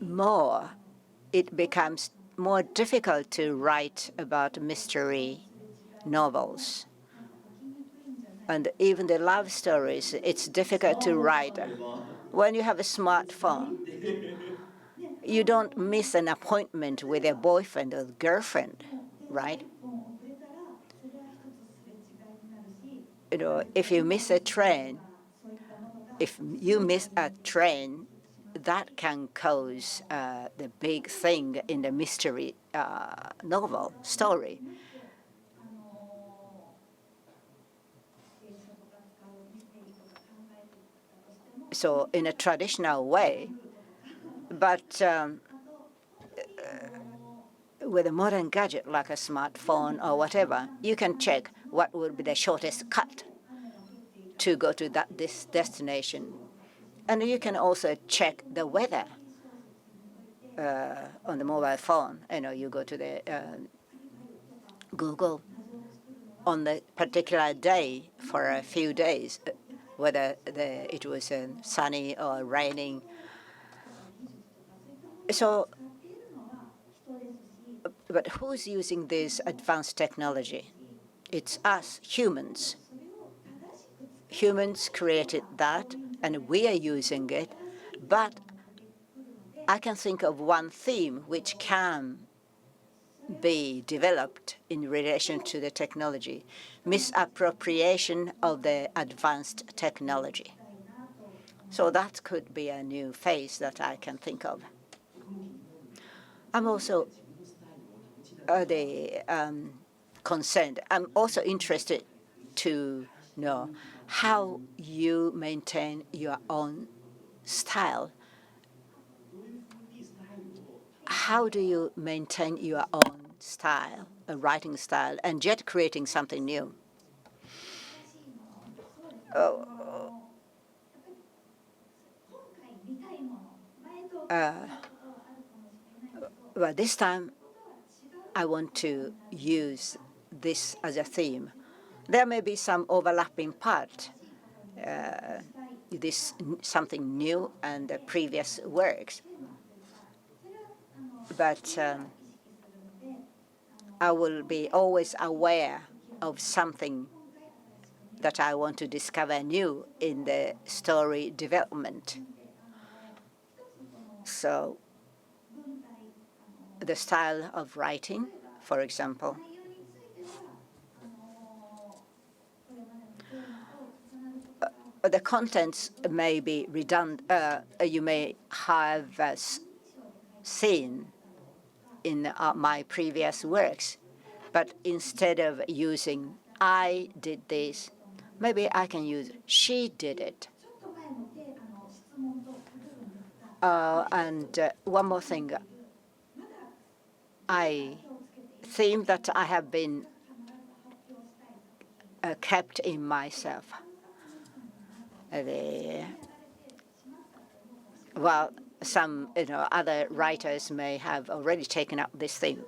more, it becomes more difficult to write about mystery novels. And even the love stories, it's difficult to write. When you have a smartphone, you don't miss an appointment with a boyfriend or girlfriend, right? If you miss a train, that can cause the big thing in the mystery novel story. So in a traditional way, but with a modern gadget like a smartphone or whatever, you can check what would be the shortest cut to go to this destination. And you can also check the weather on the mobile phone. You go to the Google on the particular day for a few days, whether it was sunny or raining. So, but who's using this advanced technology? It's us, humans. Humans created that, and we are using it. But I can think of one theme which can be developed in relation to the technology: misappropriation of the advanced technology. So that could be a new phase that I can think of. I'm also concerned. I'm also interested to know how you maintain your own style. How do you maintain your own style, a writing style, and yet creating something new? Well, this time I want to use this as a theme. There may be some overlapping part, this something new and the previous works, but I will be always aware of something that I want to discover new in the story development. So the style of writing, for example, the contents may be redundant. You may have seen in my previous works, but instead of using "I did this," maybe I can use "she did it." And one more thing, theme that I have been kept in myself. Well, some other writers may have already taken up this theme.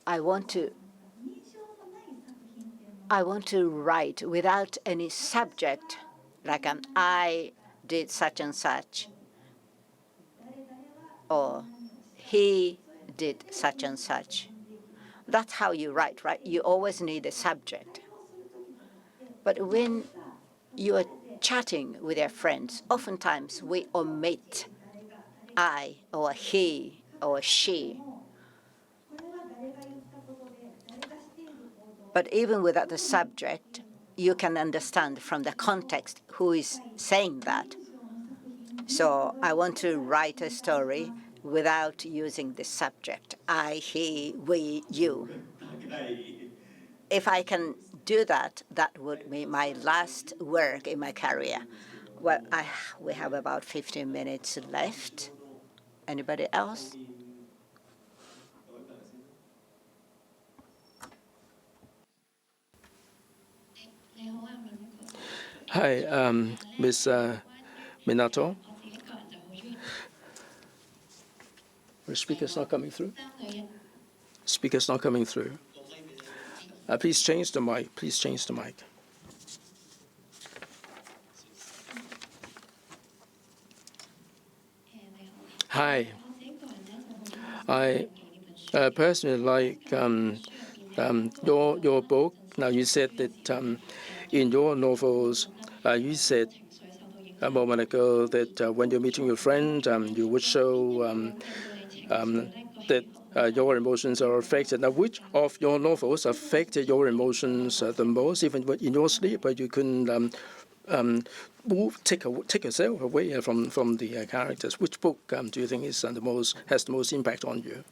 I want to write without any subject, like I did such and such, or he did such and such. That's how you write, right? You always need a subject. But when you are chatting with your friends, oftentimes we omit I or he or she. But even without the subject, you can understand from the context who is saying that. So I want to write a story without using the subject, I, he, we, you. If I can do that, that would be my last work in my career. Well, we have about 15 minutes left. Anybody else? Hi, Ms. Minato. The speaker's not coming through. Speaker's not coming through. Please change the mic. Please change the mic. Hi. I personally like your book. Now you said that in your novels, you said a moment ago that when you're meeting your friend, you would show that your emotions are affected. Now, which of your novels affected your emotions the most, even in your sleep, but you couldn't take yourself away from the characters? Which book do you think is has the most impact on you?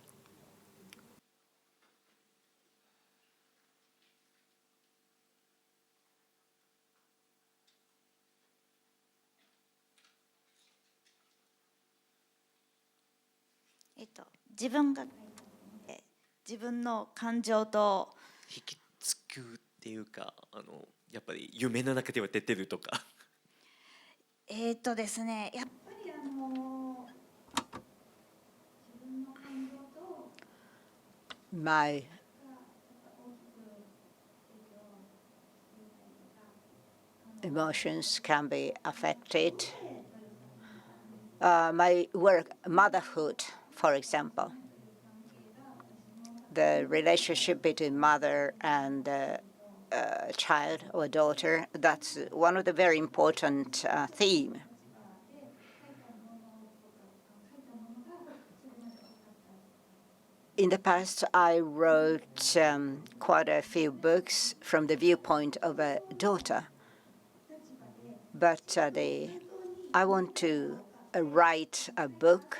Eh, 自分の感情と引きつくっていうか、やっぱり夢の中では出てるとか。ですね、やっぱりMy emotions can be affected. My work, Motherhood, for example, the relationship between mother and child or daughter, that's one of the very important themes. In the past, I wrote quite a few books from the viewpoint of a daughter, but I want to write a book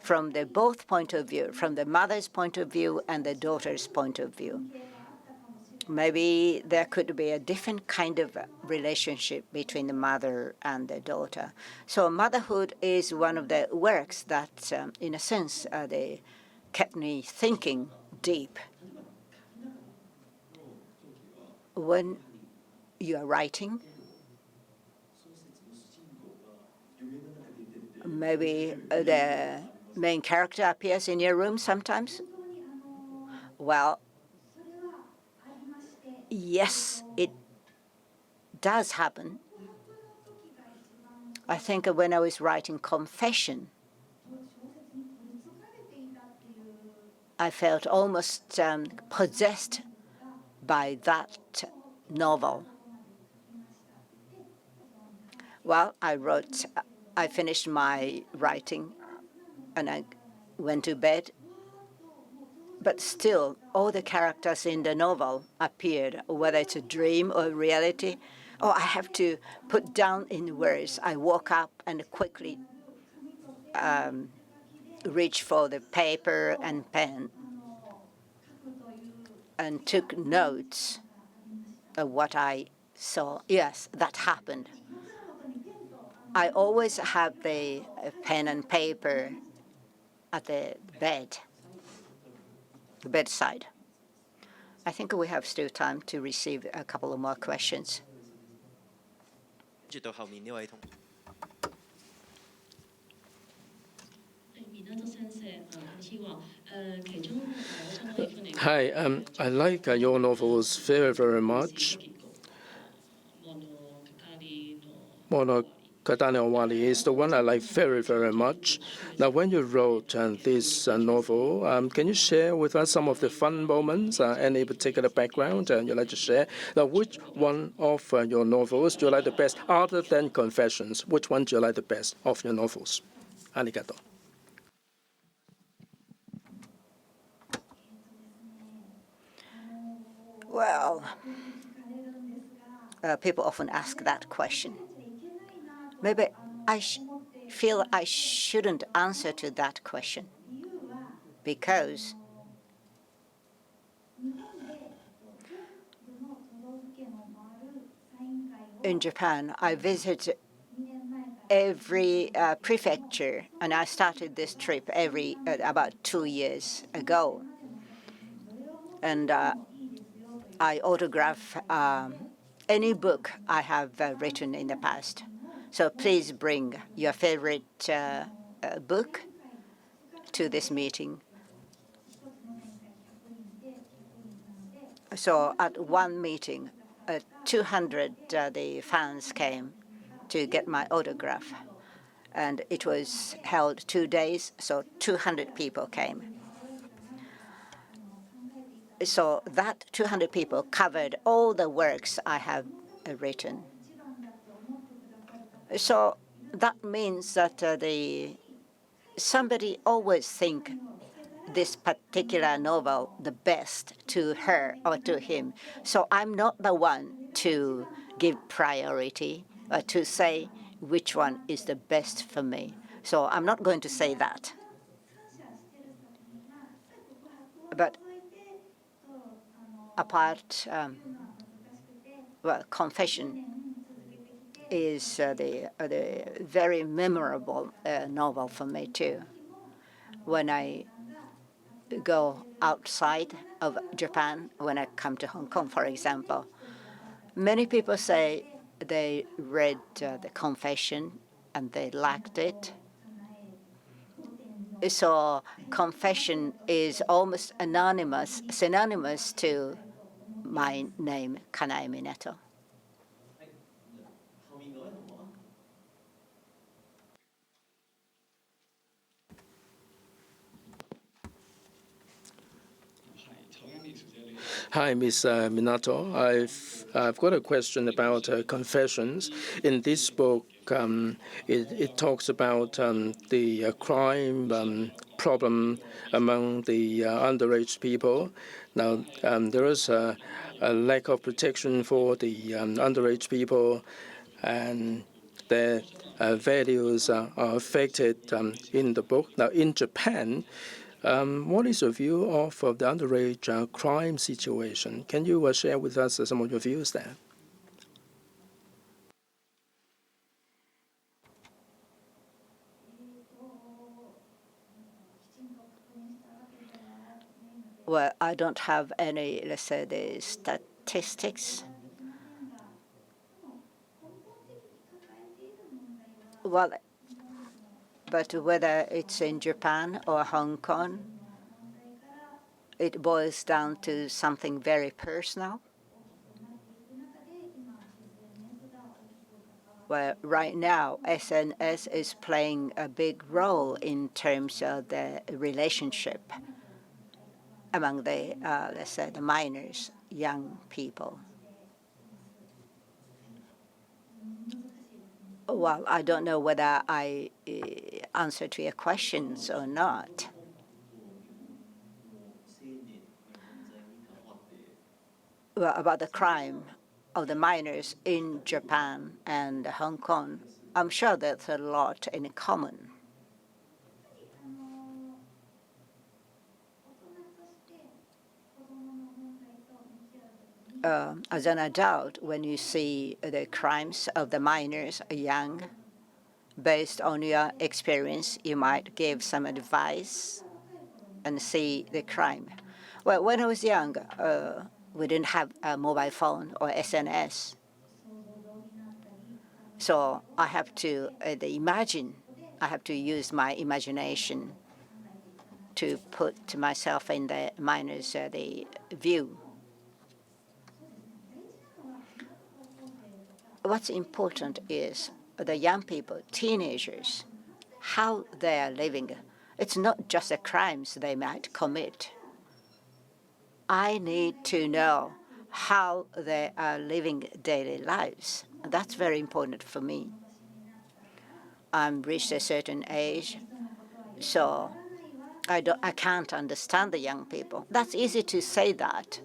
from the both point of view, from the mother's point of view and the daughter's point of view. Maybe there could be a different kind of relationship between the mother and the daughter. So Motherhood is one of the works that, in a sense, they kept me thinking deep. When you are writing, maybe the main character appears in your room sometimes? Well, yes, it does happen. I think when I was writing Confession, I felt almost possessed by that novel. Well, I finished my writing and I went to bed, but still all the characters in the novel appeared, whether it's a dream or reality. Oh, I have to put down in words. I woke up and quickly reached for the paper and pen and took notes of what I saw. Yes, that happened. I always have the pen and paper at the bedside. I think we have still time to receive a couple of more questions. 接到後面呢位同 Hi, I like your novels very, very much. Monogatari is the one I like very, very much. Now, when you wrote this novel, can you share with us some of the fun moments, any particular background you'd like to share? Now, which one of your novels do you like the best, other than Confessions? Which one do you like the best of your novels? Arigato. Well, people often ask that question. Maybe I feel I shouldn't answer to that question because in Japan, I visit every prefecture, and I started this trip about 2 years ago. And I autograph any book I have written in the past. So please bring your favorite book to this meeting. So at one meeting, 200 the fans came to get my autograph. And it was held 2 days, so 200 people came. So that 200 people covered all the works I have written. So that means that somebody always think this particular novel the best to her or to him. So I'm not the one to give priority or to say which one is the best for me. So I'm not going to say that. But apart, Confession is the very memorable novel for me too. When I go outside of Japan, when I come to Hong Kong, for example, many people say they read the Confession and they liked it. So Confession is almost synonymous to my name, Kanae MINATO. Hi, Ms. Minato. I've got a question about Confessions. In this book, it talks about the crime problem among the underage people. Now, there is a lack of protection for the underage people, and their values are affected in the book. Now, in Japan, what is your view of the underage crime situation? Can you share with us some of your views there? Well, I don't have any, let's say, the statistics. Well, But whether it's in Japan or Hong Kong, it boils down to something very personal. Well, right now, SNS is playing a big role in terms of the relationship among the, let's say, the minors, young people. Well, I don't know whether I answered to your questions or not. Well, about the crime of the minors in Japan and Hong Kong, I'm sure there's a lot in common. As an adult, when you see the crimes of the minors young, based on your experience, you might give some advice and see the crime. Well, when I was young, we didn't have a mobile phone or SNS. So I have to imagine. I have to use my imagination to put myself in the minor's the view. What's important is the young people, teenagers, how they are living. It's not just the crimes they might commit. I need to know how they are living daily lives. That's very important for me. I'm reached a certain age, so I can't understand the young people. That's easy to say that,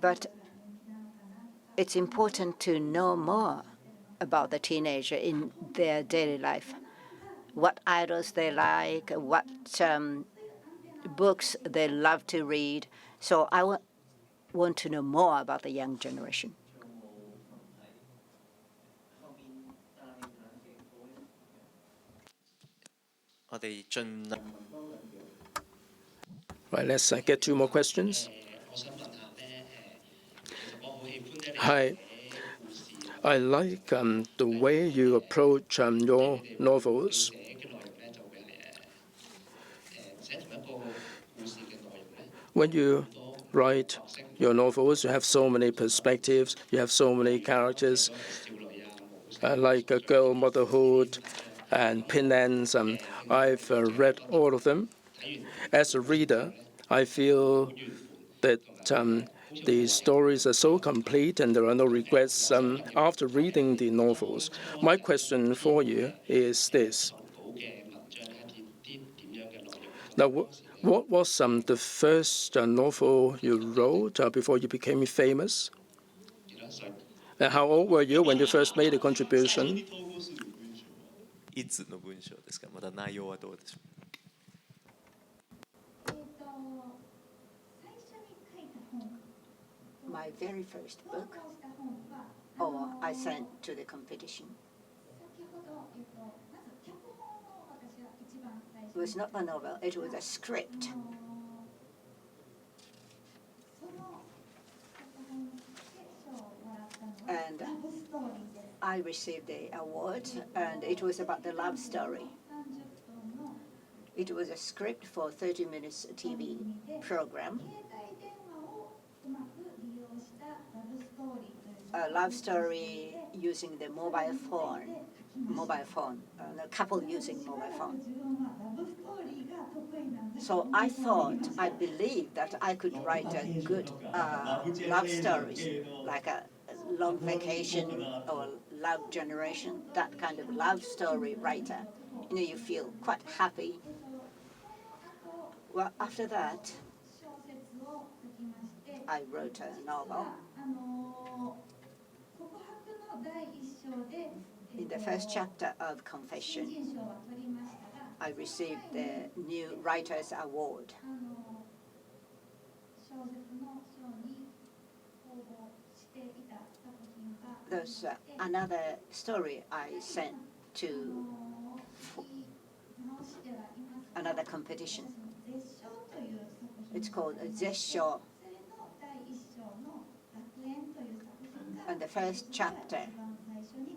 but it's important to know more about the teenager in their daily life, what idols they like, what books they love to read. So I want to know more about the young generation. Right, let's get two more questions. Hi. I like the way you approach your novels. When you write your novels, you have so many perspectives, you have so many characters, like a girl, Motherhood, and Pinlands. I've read all of them. As a reader, I feel that the stories are so complete and there are no regrets after reading the novels. My question for you is this. Now, what was the first novel you wrote before you became famous? And how old were you when you first made a contribution? いつの文章ですか？まだ内容はどうでしょう？ My very first book, or I sent to the competition. It was not a novel, it was a script. And I received the award, and it was about the love story. It was a script for 30 minutes TV program. A love story using the mobile phone, a couple using mobile phone. So I believed that I could write a good love stories, like a long vacation or love generation, that kind of love story writer. You know, you feel quite happy. Well, after that, I wrote a novel. In the first chapter of Confession, I received the New Writers Award. There's another story I sent to another competition. It's called Zessho. And the first chapter,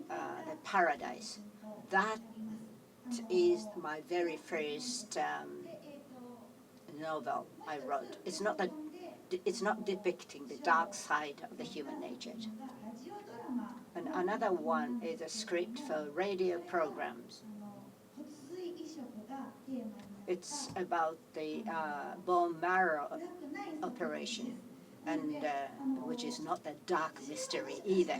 the Paradise, that is my very first novel I wrote. It's not depicting the dark side of the human nature. And another one is a script for radio programs. It's about the bone marrow operation, and which is not a dark mystery either.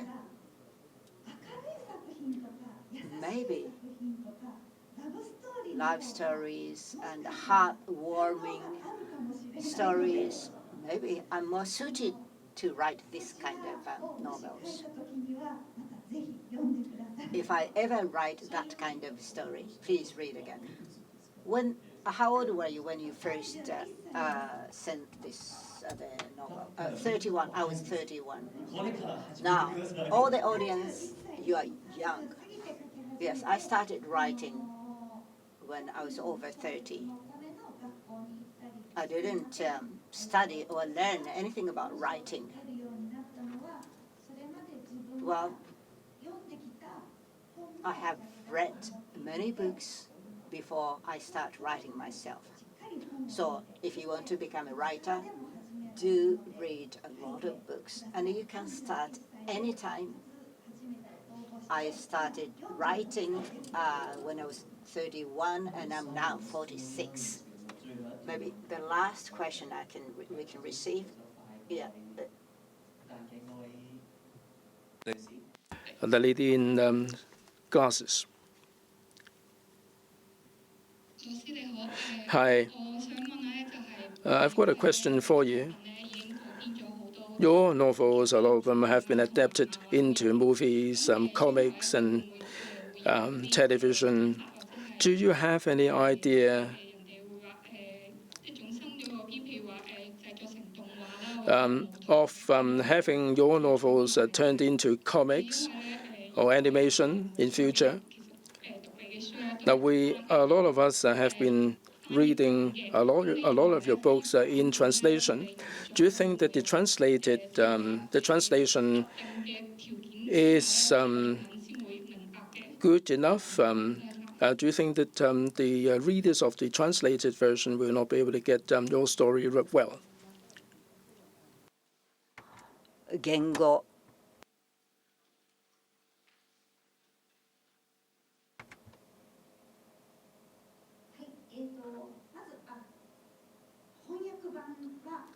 Maybe love stories and heartwarming stories. Maybe I'm more suited to write this kind of novels. If I ever write that kind of story, please read again. How old were you when you first sent this the novel? 31. I was 31. Now, all the audience, you are young. Yes, I started writing when I was over 30. I didn't study or learn anything about writing. Well, I have read many books before I start writing myself. So if you want to become a writer, do read a lot of books. And you can start anytime. I started writing when I was 31, and I'm now 46. Maybe the last question we can receive. Yeah. The lady in glasses. Hi. I've got a question for you. Your novels, a lot of them have been adapted into movies, comics, and television. Do you have any idea of having your novels turned into comics or animation in future? Now, a lot of us have been reading a lot of your books in translation. Do you think that the translation is good enough? Do you think that the readers of the translated version will not be able to get your story well? Kengo.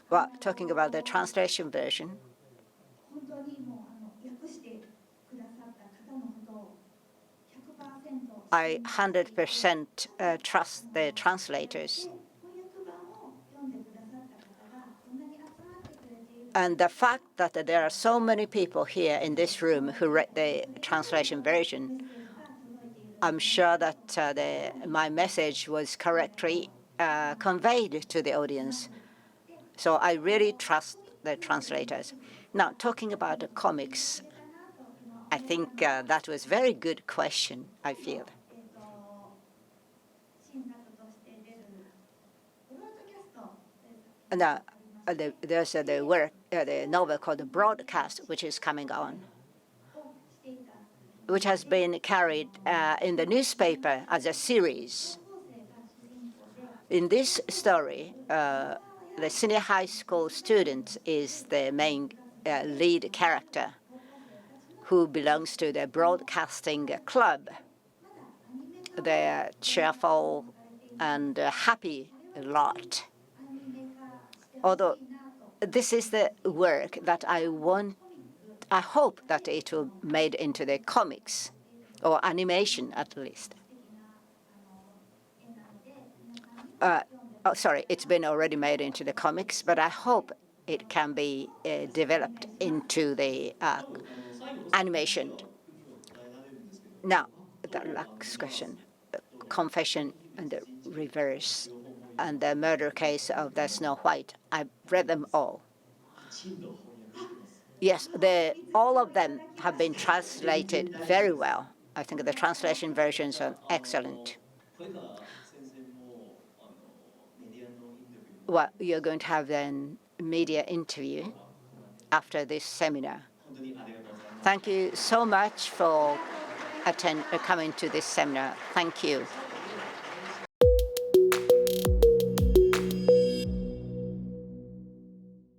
Well, talking about the translation version, I 100% trust the translators. And the fact that there are so many people here in this room who read the translation version, I'm sure that my message was correctly conveyed to the audience. So I really trust the translators. Now, talking about the comics, I think that was a very good question, I feel. Now, there's the novel called The Broadcast, which is coming on, which has been carried in the newspaper as a series. In this story, the senior high school student is the main lead character who belongs to the broadcasting club. They're cheerful and happy a lot. Although this is the work that I hope that it will be made into the comics or animation at least. Sorry, it's been already made into the comics, but I hope it can be developed into the animation. Now, the last question, Confession and the Reverse, and the murder case of the Snow White. I've read them all. Yes, all of them have been translated very well. I think the translation versions are excellent. Well, you're going to have a media interview after this seminar. Thank you so much for coming to this seminar. Thank you.